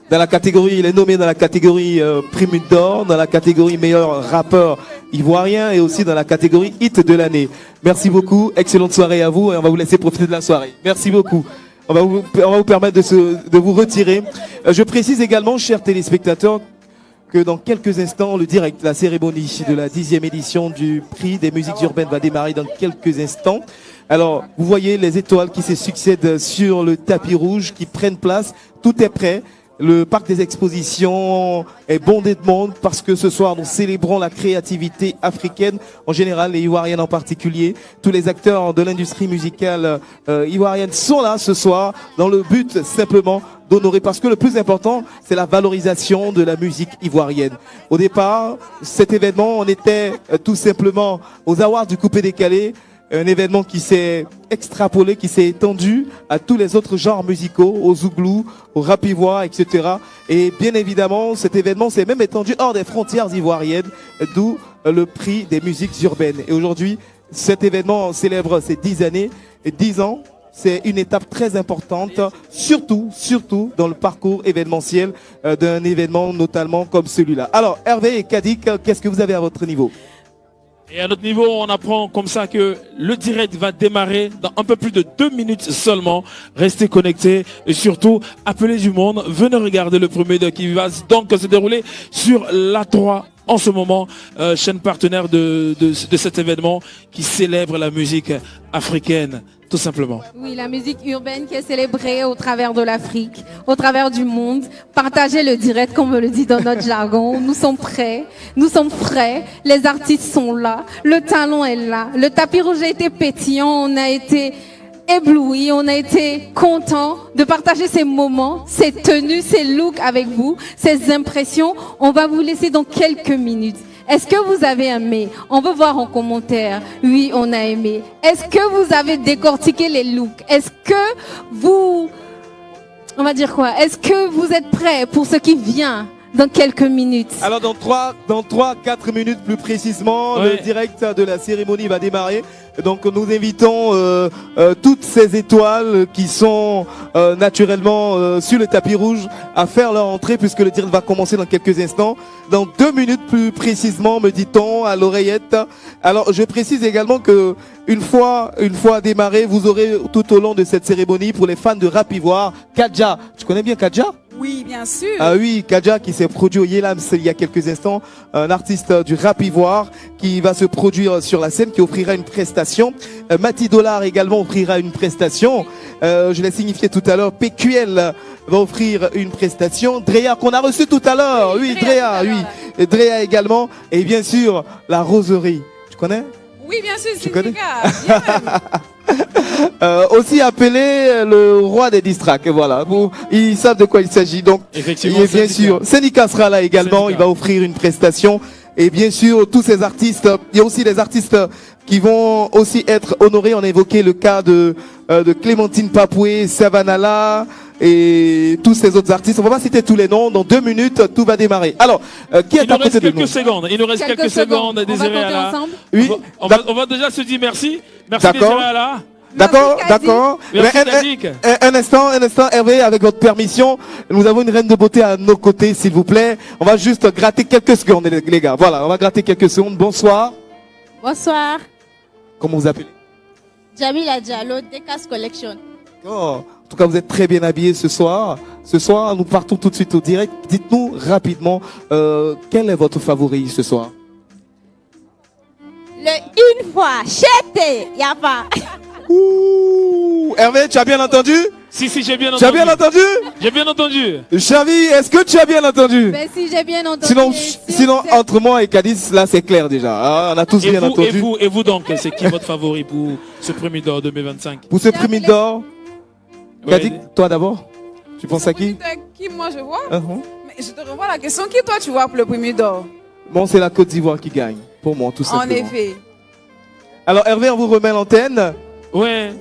dans la catégorie, il est nommé dans la catégorie Prémude d'or, dans la catégorie meilleur rappeur ivoirien et aussi dans la catégorie hit de l'année. Merci beaucoup, excellente soirée à vous et on va vous laisser profiter de la soirée. Merci beaucoup. On va vous permettre de vous retirer. Je précise également, chers téléspectateurs, que dans quelques instants, le direct, la cérémonie de la 10e édition du prix des musiques urbaines va démarrer dans quelques instants. Alors, vous voyez les étoiles qui se succèdent sur le tapis rouge, qui prennent place. Tout est prêt. Le parc des expositions est bondé de monde parce que ce soir, nous célébrons la créativité africaine en général et ivoirienne en particulier. Tous les acteurs de l'industrie musicale ivoirienne sont là ce soir dans le but simplement d'honorer, parce que le plus important, c'est la valorisation de la musique ivoirienne. Au départ, cet événement, on était tout simplement aux Awards du Coupé Décalé, un événement qui s'est extrapolé, qui s'est étendu à tous les autres genres musicaux, au zouglou, au rap ivoire, etc. Et bien évidemment, cet événement s'est même étendu hors des frontières ivoiriennes, d'où le prix des musiques urbaines. Et aujourd'hui, cet événement célèbre ses 10 années, et 10 ans, c'est une étape très importante, surtout dans le parcours événementiel d'un événement notamment comme celui-là. Alors, Hervé et Kadik, qu'est-ce que vous avez à votre niveau? Et à notre niveau, on apprend comme ça que le direct va démarrer dans un peu plus de 2 minutes seulement. Restez connectés et surtout, appelez du monde. Venez regarder le premier qui va donc se dérouler sur l'A3 en ce moment, chaîne partenaire de cet événement qui célèbre la musique africaine, tout simplement. Oui, la musique urbaine qui est célébrée au travers de l'Afrique, au travers du monde. Partagez le direct, comme on le dit dans notre jargon. Nous sommes prêts, nous sommes frais, les artistes sont là, le talent est là, le tapis rouge a été pétillant, on a été ébloui, on a été content de partager ces moments, ces tenues, ces looks avec vous, ces impressions. On va vous laisser dans quelques minutes. Est-ce que vous avez aimé? On veut voir en commentaire. Oui, on a aimé. Est-ce que vous avez décortiqué les looks? Est-ce que vous... On va dire quoi? Est-ce que vous êtes prêts pour ce qui vient dans quelques minutes? Alors dans 3-4 minutes plus précisément, le direct de la cérémonie va démarrer. Donc nous invitons toutes ces étoiles qui sont naturellement sur le tapis rouge à faire leur entrée, puisque le direct va commencer dans quelques instants. Dans 2 minutes plus précisément, me dit-on à l'oreillette. Alors je précise également que une fois démarré, vous aurez tout au long de cette cérémonie, pour les fans de rap ivoire, Kadja. Tu connais bien Kadja? Oui, bien sûr. Ah oui, Kadja qui s'est produit au Yelams il y a quelques instants, un artiste du rap ivoire qui va se produire sur la scène, qui offrira une prestation. Mati Dollar également offrira une prestation. Je l'ai signifié tout à l'heure, PQL va offrir une prestation. Drea qu'on a reçu tout à l'heure, oui, Drea, oui. Et Drea également. Et bien sûr, la Roserie. Tu connais? Oui, bien sûr, tu connais? Bien. Aussi appelé le roi des distracts, voilà. Ils savent de quoi il s'agit. Donc, effectivement, et bien sûr, Sénica sera là également. Il va offrir une prestation. Et bien sûr, tous ces artistes, il y a aussi des artistes qui vont aussi être honorés. On a évoqué le cas de Clémentine Papoué, Savanala et tous ces autres artistes. On va pas citer tous les noms. Dans 2 minutes, tout va démarrer. Alors, qui est à côté de nous? Il nous reste quelques secondes. Désiré Alla. Oui. On va déjà se dire merci. Merci Désiré Alla. D'accord, d'accord. Un instant, Hervé, avec votre permission, nous avons une reine de beauté à nos côtés, s'il vous plaît. On va juste gratter quelques secondes, les gars. Voilà, on va gratter quelques secondes. Bonsoir. Bonsoir. Comment vous appelez? Jamila Diallo, Decas Collection. Oh, en tout cas, vous êtes très bien habillés ce soir. Ce soir, nous partons tout de suite au direct. Dites-nous rapidement, quel est votre favori ce soir? Le une fois, chete, y a pas. Ouh, Hervé, tu as bien entendu? Si, j'ai bien entendu. Tu as bien entendu? J'ai bien entendu. Chavi, est-ce que tu as bien entendu? Ben si, j'ai bien entendu. Sinon entre moi et Cadiz, là c'est clair déjà. Ah, on a tous bien entendu. Et vous donc, c'est qui votre favori pour ce Premier d'or 2025? Pour ce Premier d'or, Cadiz, toi d'abord? Tu penses à qui? Qui moi je vois? Mais je te revois la question. Qui toi tu vois pour le Premier d'or? Bon, c'est la Côte d'Ivoire qui gagne. Pour moi, tout simplement. En effet. Alors Hervé, on vous remet l'antenne. Ouais.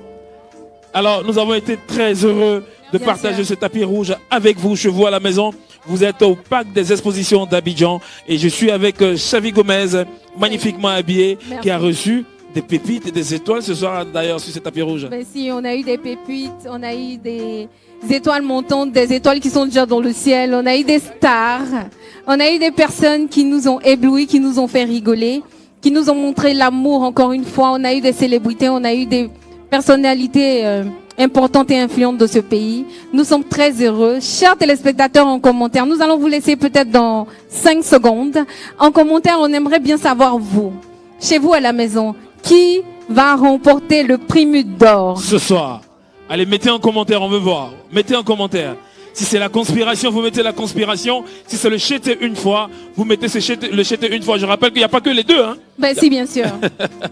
Alors, nous avons été très heureux de partager ce tapis rouge avec vous, chez vous à la maison. Vous êtes au parc des expositions d'Abidjan et je suis avec Chavi Gomez, magnifiquement habillé, qui a reçu des pépites et des étoiles ce soir d'ailleurs sur ce tapis rouge. Ben si, on a eu des pépites, on a eu des étoiles montantes, des étoiles qui sont déjà dans le ciel, on a eu des stars, on a eu des personnes qui nous ont éblouis, qui nous ont fait rigoler, qui nous ont montré l'amour encore une fois, on a eu des célébrités, on a eu des personnalités importantes et influentes de ce pays. Nous sommes très heureux. Chers téléspectateurs, en commentaire, nous allons vous laisser peut-être dans 5 secondes. En commentaire, on aimerait bien savoir vous, chez vous à la maison, qui va remporter le prix d'or ce soir. Allez, mettez en commentaire, on veut voir. Mettez en commentaire. Si c'est la conspiration, vous mettez la conspiration. Si c'est le jeter une fois, vous mettez le jeter une fois. Je rappelle qu'il n'y a pas que les deux. Hein. Ben si, bien sûr.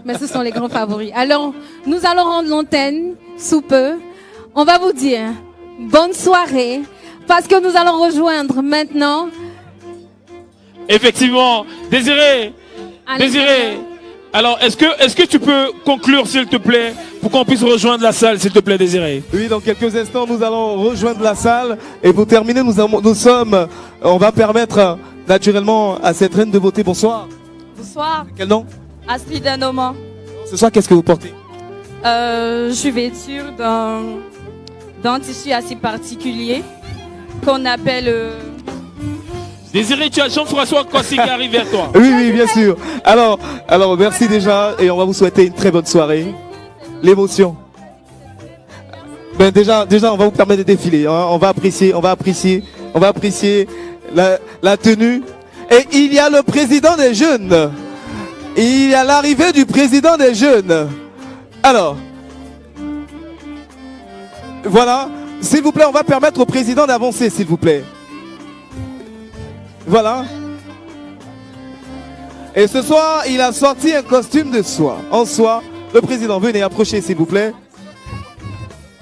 Mais ce sont les grands favoris. Alors, nous allons rendre l'antenne sous peu. On va vous dire bonne soirée parce que nous allons rejoindre maintenant. Effectivement, Désiré. Alors, est-ce que tu peux conclure, s'il te plaît, pour qu'on puisse rejoindre la salle, s'il te plaît, Désiré? Oui, dans quelques instants, nous allons rejoindre la salle. Et pour terminer, on va permettre naturellement à cette reine de beauté. Bonsoir. Bonsoir. Quel nom? Astrid Danoman. Ce soir, qu'est-ce que vous portez? Je suis vêtue d'un tissu assez particulier qu'on appelle... Désiré, tu as Jean-François Kossi qui arrive vers toi. Oui, bien sûr. Alors, merci déjà et on va vous souhaiter une très bonne soirée. L'émotion. Ben déjà, on va vous permettre de défiler. Hein. On va apprécier la tenue. Et il y a le président des jeunes. Il y a l'arrivée du président des jeunes. Alors, voilà. S'il vous plaît, on va permettre au président d'avancer, s'il vous plaît. Voilà. Et ce soir, il a sorti un costume de soie. En soie. Le président, venez approcher, s'il vous plaît.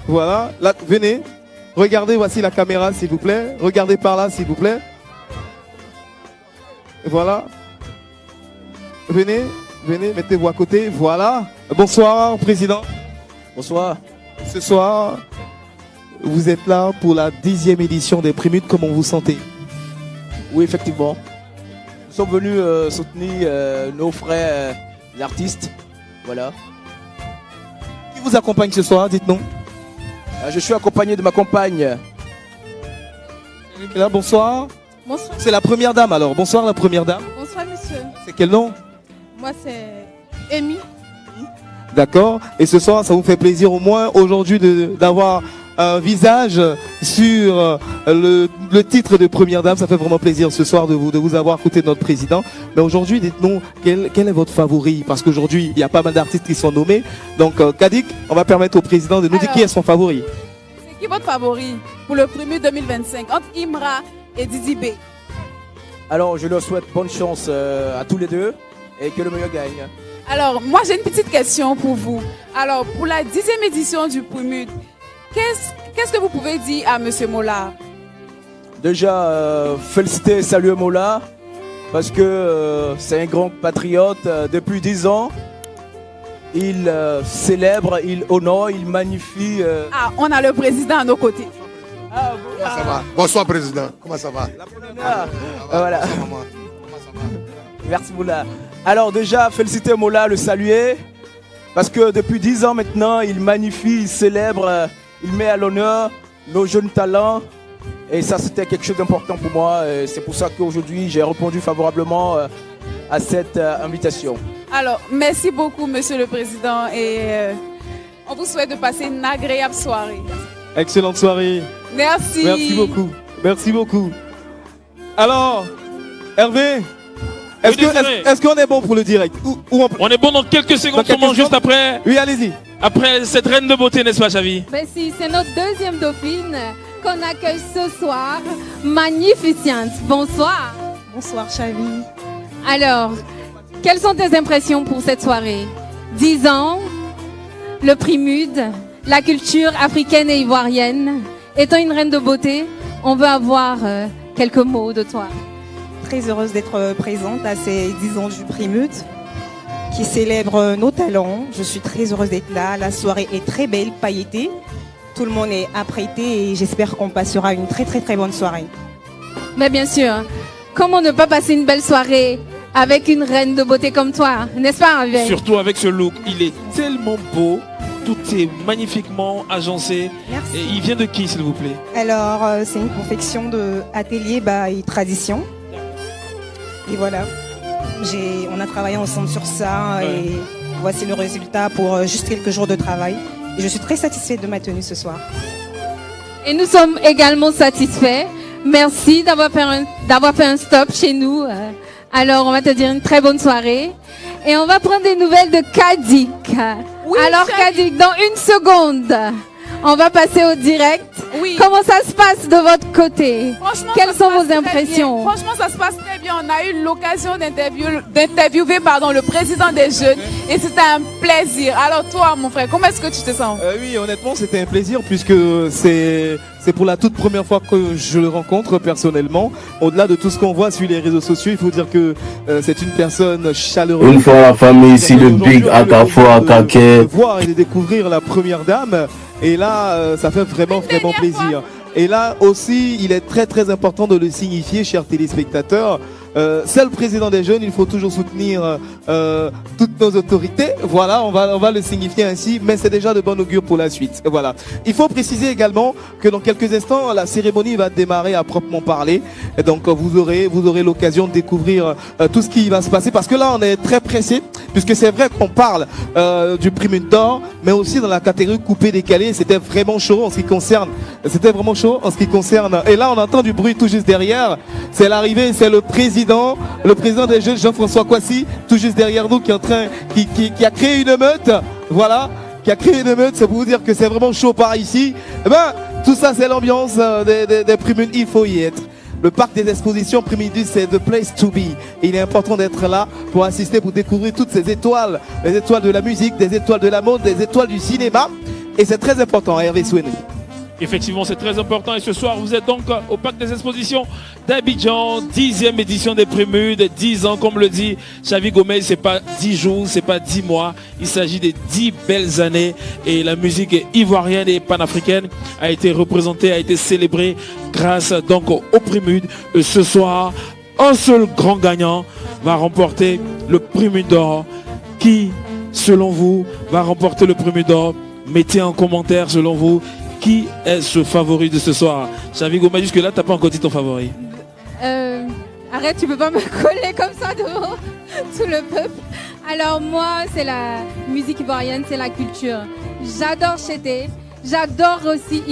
Voilà. Là, venez. Regardez, voici la caméra, s'il vous plaît. Regardez par là, s'il vous plaît. Voilà. Venez, mettez-vous à côté. Voilà. Bonsoir, président. Bonsoir. Ce soir, vous êtes là pour la 10e édition des Prix Mudes. Comment vous sentez? Oui, effectivement. Nous sommes venus soutenir nos frères artistes. Voilà. Qui vous accompagne ce soir? Dites-nous. Je suis accompagné de ma compagne. Là, bonsoir. Bonsoir. C'est la première dame alors. Bonsoir la première dame. Bonsoir monsieur. C'est quel nom? Moi c'est Amy. D'accord. Et ce soir, ça vous fait plaisir au moins aujourd'hui d'avoir un visage sur le titre de première dame. Ça fait vraiment plaisir ce soir de vous avoir à côté de notre président. Mais aujourd'hui, dites-nous, quel est votre favori? Parce qu'aujourd'hui, il y a pas mal d'artistes qui sont nommés. Donc, Kadik, on va permettre au président de nous dire qui est son favori. C'est qui votre favori pour le premier 2025 entre Imra et Didi B? Alors, je leur souhaite bonne chance à tous les deux et que le meilleur gagne. Alors, moi, j'ai une petite question pour vous. Alors, pour la 10e édition du Prumud, qu'est-ce que vous pouvez dire à M. Mola? Déjà, féliciter et saluer Mola parce que c'est un grand patriote. Depuis 10 ans, il célèbre, il honore, il magnifie. Ah, on a le président à nos côtés. Comment ça va? Bonsoir, président. Comment ça va? Voilà. Merci Moula. Alors déjà, féliciter Moula, le saluer. Parce que depuis 10 ans maintenant, il magnifie, il célèbre, il met à l'honneur nos jeunes talents. Et ça, c'était quelque chose d'important pour moi. C'est pour ça qu'aujourd'hui, j'ai répondu favorablement à cette invitation. Alors, merci beaucoup, Monsieur le Président. Et on vous souhaite de passer une agréable soirée. Excellente soirée. Merci. Merci beaucoup. Merci beaucoup. Alors, Hervé, est-ce qu'on est bon pour le direct On est bon dans quelques secondes, seulement juste après. Oui, allez-y. Après cette reine de beauté, n'est-ce pas, Chavi? Ben si, c'est notre deuxième dauphine qu'on accueille ce soir. Magnificente. Bonsoir. Bonsoir, Chavi. Alors, quelles sont tes impressions pour cette soirée? 10 ans, le prix MUD, la culture africaine et ivoirienne. Étant une reine de beauté, on veut avoir quelques mots de toi. Très heureuse d'être présente à ces 10 ans du prix MUD qui célèbre nos talents. Je suis très heureuse d'être là. La soirée est très belle, pailletée. Tout le monde est apprêté et j'espère qu'on passera une très très très bonne soirée. Mais bien sûr, comment ne pas passer une belle soirée avec une reine de beauté comme toi, n'est-ce pas, Hervé? Surtout avec ce look, il est tellement beau, tout est magnifiquement agencé. Merci. Et il vient de qui, s'il vous plaît? Alors, c'est une confection de Atelier by Tradition. Et voilà, on a travaillé ensemble sur ça et voici le résultat pour juste quelques jours de travail. Et je suis très satisfaite de ma tenue ce soir. Et nous sommes également satisfaits. Merci d'avoir fait un stop chez nous. Alors, on va te dire une très bonne soirée. Et on va prendre des nouvelles de Kadik. Oui, alors, Kadik, dans une seconde, on va passer au direct. Oui. Comment ça se passe de votre côté? Franchement, quelles sont vos très impressions? bien. Franchement, ça se passe très bien. On a eu l'occasion d'interviewer le président des jeunes et c'était un plaisir. Alors toi, mon frère, comment est-ce que tu te sens? Oui, honnêtement, c'était un plaisir puisque c'est pour la toute première fois que je le rencontre personnellement. Au-delà de tout ce qu'on voit sur les réseaux sociaux, il faut dire que c'est une personne chaleureuse. Une fois la famille ici, le Big Akafo Akake. De voir et de découvrir la première dame. Et là, ça fait vraiment plaisir. Et là aussi, il est très très important de le signifier, chers téléspectateurs. C'est le président des jeunes, il faut toujours soutenir toutes nos autorités. Voilà, on va le signifier ainsi, mais c'est déjà de bon augure pour la suite. Voilà. Il faut préciser également que dans quelques instants, la cérémonie va démarrer à proprement parler. Et donc vous aurez l'occasion de découvrir tout ce qui va se passer. Parce que là, on est très pressé, puisque c'est vrai qu'on parle du prix MUD d'or, mais aussi dans la catégorie coupé-décalé. C'était vraiment chaud en ce qui concerne. Et là, on entend du bruit tout juste derrière. C'est l'arrivée, c'est le président des jeunes, Jean-François Kouassi, tout juste derrière nous, qui a créé une émeute. Voilà, qui a créé une émeute. C'est pour vous dire que c'est vraiment chaud par ici. Eh ben, tout ça, c'est l'ambiance des prix MUD. Il faut y être. Le parc des expositions Prix MUD, c'est the place to be. Et il est important d'être là pour assister, pour découvrir toutes ces étoiles. Les étoiles de la musique, des étoiles de la mode, des étoiles du cinéma. Et c'est très important, Hervé Soueni. Effectivement, c'est très important. Et ce soir, vous êtes donc au Parc des Expositions d'Abidjan, 10e édition des Prix MUD, 10 ans, comme le dit Xavi Gomez, c'est pas 10 jours, c'est pas 10 mois. Il s'agit de 10 belles années. Et la musique ivoirienne et panafricaine a été représentée, a été célébrée grâce donc au Prix MUD. Et ce soir, un seul grand gagnant va remporter le Prix MUD d'or. Qui, selon vous, va remporter le Prix MUD d'or? Mettez en commentaire, selon vous, qui est ce favori de ce soir? Xavi Gomez, jusque-là, t'as pas encore dit ton favori. Arrête, tu peux pas me coller comme ça devant tout le peuple. Alors moi, c'est la musique ivoirienne, c'est la culture. J'adore Chété, j'adore aussi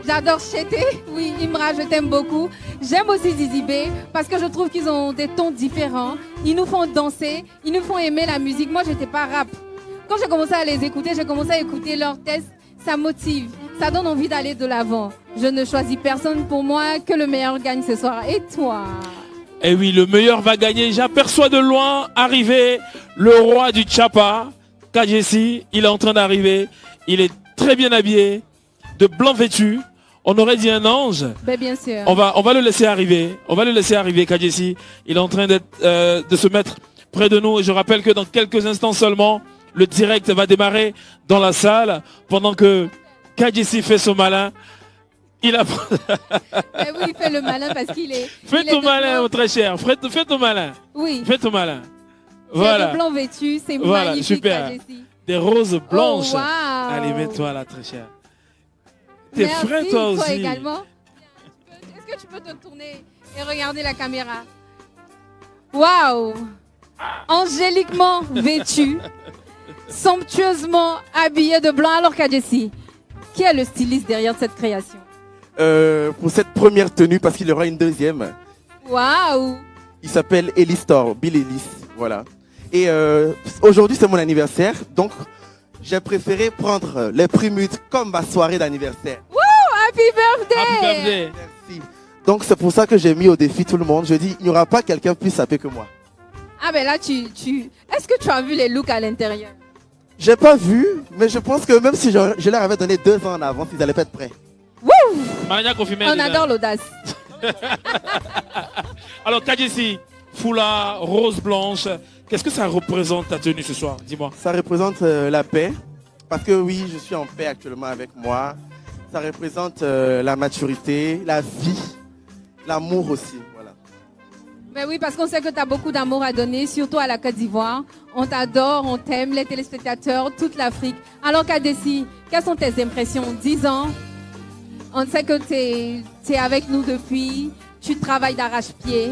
j'adore Chété, oui, Imra, je t'aime beaucoup. J'aime aussi Dizzy B parce que je trouve qu'ils ont des tons différents. Ils nous font danser, ils nous font aimer la musique. Moi, j'étais pas rap. Quand j'ai commencé à les écouter, j'ai commencé à écouter leurs tests. Ça motive, ça donne envie d'aller de l'avant. Je ne choisis personne pour moi, que le meilleur gagne ce soir. Et toi? Eh oui, le meilleur va gagner. J'aperçois de loin arriver le roi du Tchapa, Kajessi. Il est en train d'arriver. Il est très bien habillé, de blanc vêtu. On aurait dit un ange. Ben, bien sûr. On va le laisser arriver. On va le laisser arriver, Kadjessi. Il est en train de se mettre près de nous. Et je rappelle que dans quelques instants seulement, le direct va démarrer dans la salle pendant que Kadjessi fait son malin. Il a... Eh oui, il fait le malin parce qu'il est... Fais ton malin, mon très cher. Fais ton malin. Oui. Fais ton malin. C'est Voilà. de blanc vêtu, c'est Voilà, magnifique, super. Kadjessi. Des roses blanches. Oh, wow. Allez, mets-toi là, très cher. T'es Merci, frais, toi aussi. également. Est-ce que tu peux te tourner et regarder la caméra? Waouh! Angéliquement vêtu, somptueusement habillé de blanc. Alors, Kadjessi, qui est le styliste derrière cette création? Pour cette première tenue, parce qu'il y aura une deuxième, Waouh! il s'appelle Elistor, Bill Ellis, voilà. Et aujourd'hui, c'est mon anniversaire, donc j'ai préféré prendre les prémudes comme ma soirée d'anniversaire. Wouh! Happy birthday! Happy birthday! Merci. Donc c'est pour ça que j'ai mis au défi tout le monde. Je dis, il n'y aura pas quelqu'un plus sapé que moi. Ah ben là, est-ce que tu as vu les looks à l'intérieur? J'ai pas vu, mais je pense que même si je leur avais donné 2 ans en avance, ils n'allaient pas être prêts. Wouh! Marina confirmé. On adore l'audace. Alors, Kadjessi, foulard, rose blanche, qu'est-ce que ça représente ta tenue ce soir? Dis-moi. Ça représente la paix, parce que oui, je suis en paix actuellement avec moi. Ça représente la maturité, la vie, l'amour aussi. Voilà. Ben oui, parce qu'on sait que tu as beaucoup d'amour à donner, surtout à la Côte d'Ivoire. On t'adore, on t'aime, les téléspectateurs, toute l'Afrique. Alors, Kadjessi, quelles sont tes impressions? 10 ans, on sait que tu es avec nous depuis, tu travailles d'arrache-pied,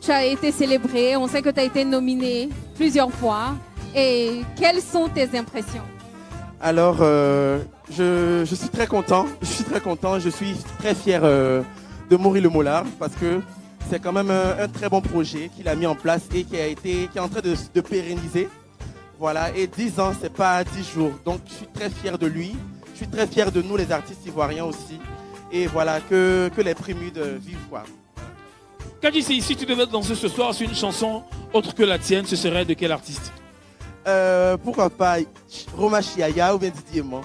tu as été célébré, on sait que tu as été nominé plusieurs fois. Et quelles sont tes impressions? Alors, je suis très content. Je suis très fier de Maurice Le Mollard parce que c'est quand même un très bon projet qu'il a mis en place et qui est en train de pérenniser. Voilà, et 10 ans, c'est pas 10 jours. Donc, je suis très fier de lui. Je suis très fier de nous, les artistes ivoiriens aussi. Et voilà, que les prémudes vivent, quoi. Kadjessi, si tu devais danser ce soir sur une chanson autre que la tienne, ce serait de quel artiste? Pourquoi pas Roma Chiaya ou bien Didier Mo.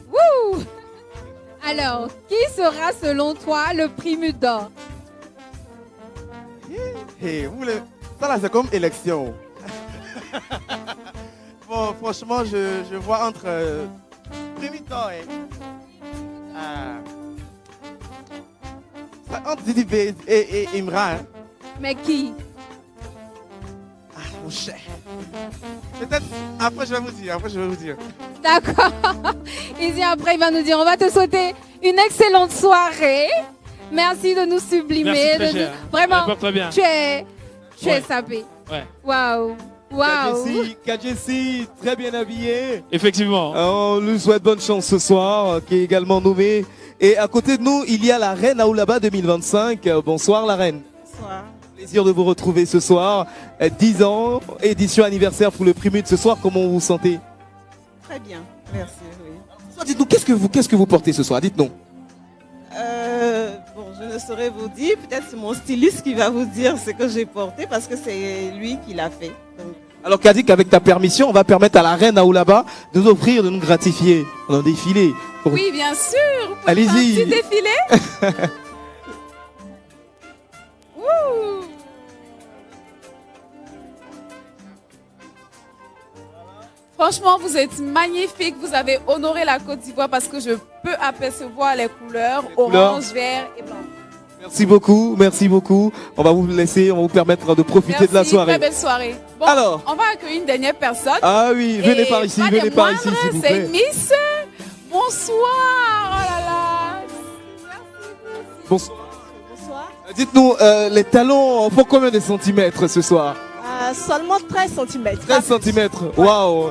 Wouh! Alors, qui sera selon toi le prémude d'or? Hey, ça là, c'est comme élection. Bon, franchement, je vois entre prémude d'or entre Didi B et Imra. Hein. Mais qui? Mon cher. Peut-être après je vais vous dire. D'accord. Ici après il va nous dire, on va te souhaiter une excellente soirée. Merci de nous sublimer. Merci, très cher. Vraiment, Très bien. tu es sapé. Ouais. Waouh. Waouh. Kadjessi, très bien habillé. Effectivement. On lui souhaite bonne chance ce soir, qui est également nommé. Et à côté de nous, il y a la Reine Aoulaba 2025. Bonsoir la Reine. Bonsoir. Plaisir de vous retrouver ce soir. 10 ans, édition anniversaire pour le prémude ce soir. Comment vous vous sentez? Très bien, merci. Oui. Dites-nous, qu'est-ce que vous portez ce soir? Dites-nous. Bon, je ne saurais vous dire. Peut-être c'est mon styliste qui va vous dire ce que j'ai porté parce que c'est lui qui l'a fait. Donc... Alors Kadik, avec ta permission, on va permettre à la Reine Aoulaba de nous offrir, de nous gratifier. On a un défilé. Oui, bien sûr. Allez-y. Un petit défilé. Franchement, vous êtes magnifique. Vous avez honoré la Côte d'Ivoire parce que je peux apercevoir les couleurs orange, vert et blanc. Merci beaucoup. On va vous laisser, on va vous permettre de profiter de la soirée. Très belle soirée. Bon, alors, on va accueillir une dernière personne. Ah oui, venez par ici, s'il vous plaît. C'est Miss. Bonsoir. Oh là là. Bonsoir. Bonsoir. Dites-nous, les talons font combien de centimètres ce soir? Seulement 13 cm. 13 cm, waouh.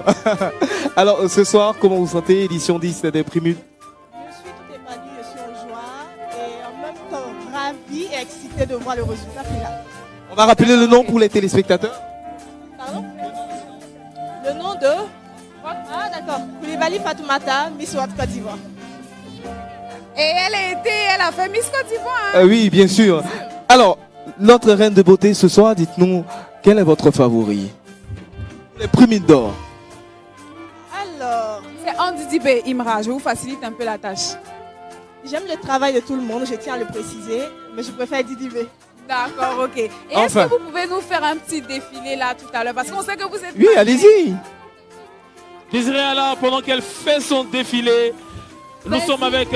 Alors ce soir, comment vous sentez, édition 10 des prémudes? Je suis tout épanouie, je suis en joie et en même temps ravie et excitée de voir le résultat final. On va rappeler le nom pour les téléspectateurs. Pardon? Le nom de? Ah d'accord, Koulibaly Fatoumata, Miss Ouad Côte d'Ivoire. Et elle a fait Miss Côte d'Ivoire. Hein? Oui, bien sûr. Alors, notre reine de beauté ce soir, dites-nous, quel est votre favori? Les prémudes d'or. Alors, c'est Andy Dibé Imra. Je vous facilite un peu la tâche. J'aime le travail de tout le monde, je tiens à le préciser, mais je préfère Didi B. D'accord, ok. Et Enfin. est-ce que vous pouvez nous faire un petit défilé là tout à l'heure? Parce qu'on sait que vous êtes... Oui, allez-y. Désiré Allah, pendant qu'elle fait son défilé, nous sommes avec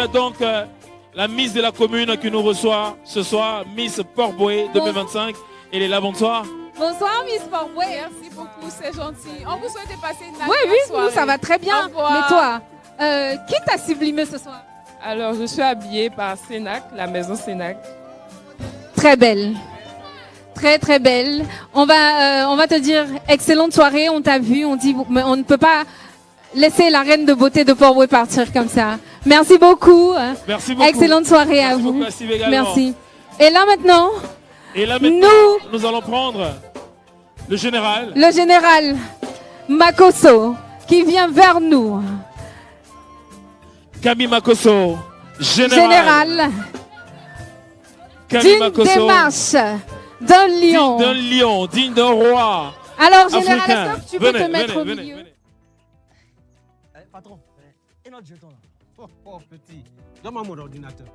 la Miss de la commune qui nous reçoit ce soir, Miss Port-Boué 2025. Elle est là, bonsoir. Bonsoir, Miss Port-Boué. Merci beaucoup, c'est gentil. On vous souhaite de passer une Oui, agréable oui, soirée. nous, ça va très bien. Au revoir. Mais toi, qui t'a sublimé ce soir? Alors, je suis habillée par Sénac, la maison Sénac. Très belle. Très, très belle. On va te dire, excellente soirée, on t'a vu, on dit, mais on ne peut pas laisser la reine de beauté de Port-Boué partir comme ça. Merci beaucoup. Merci beaucoup. Excellente soirée à Merci vous. beaucoup à Steve également. Merci. Et là maintenant, nous allons prendre le général. le général Makosso qui vient vers nous. Camille Makosso, Général Camille d'une Makosso, démarche d'un lion. digne d'un lion, digne d'un roi. Alors, général, africain. est-ce que tu peux Venez, te mettre venez, au venez, milieu? venez. Patron, et notre jeton là. Oh, petit, donne-moi mon ordinateur.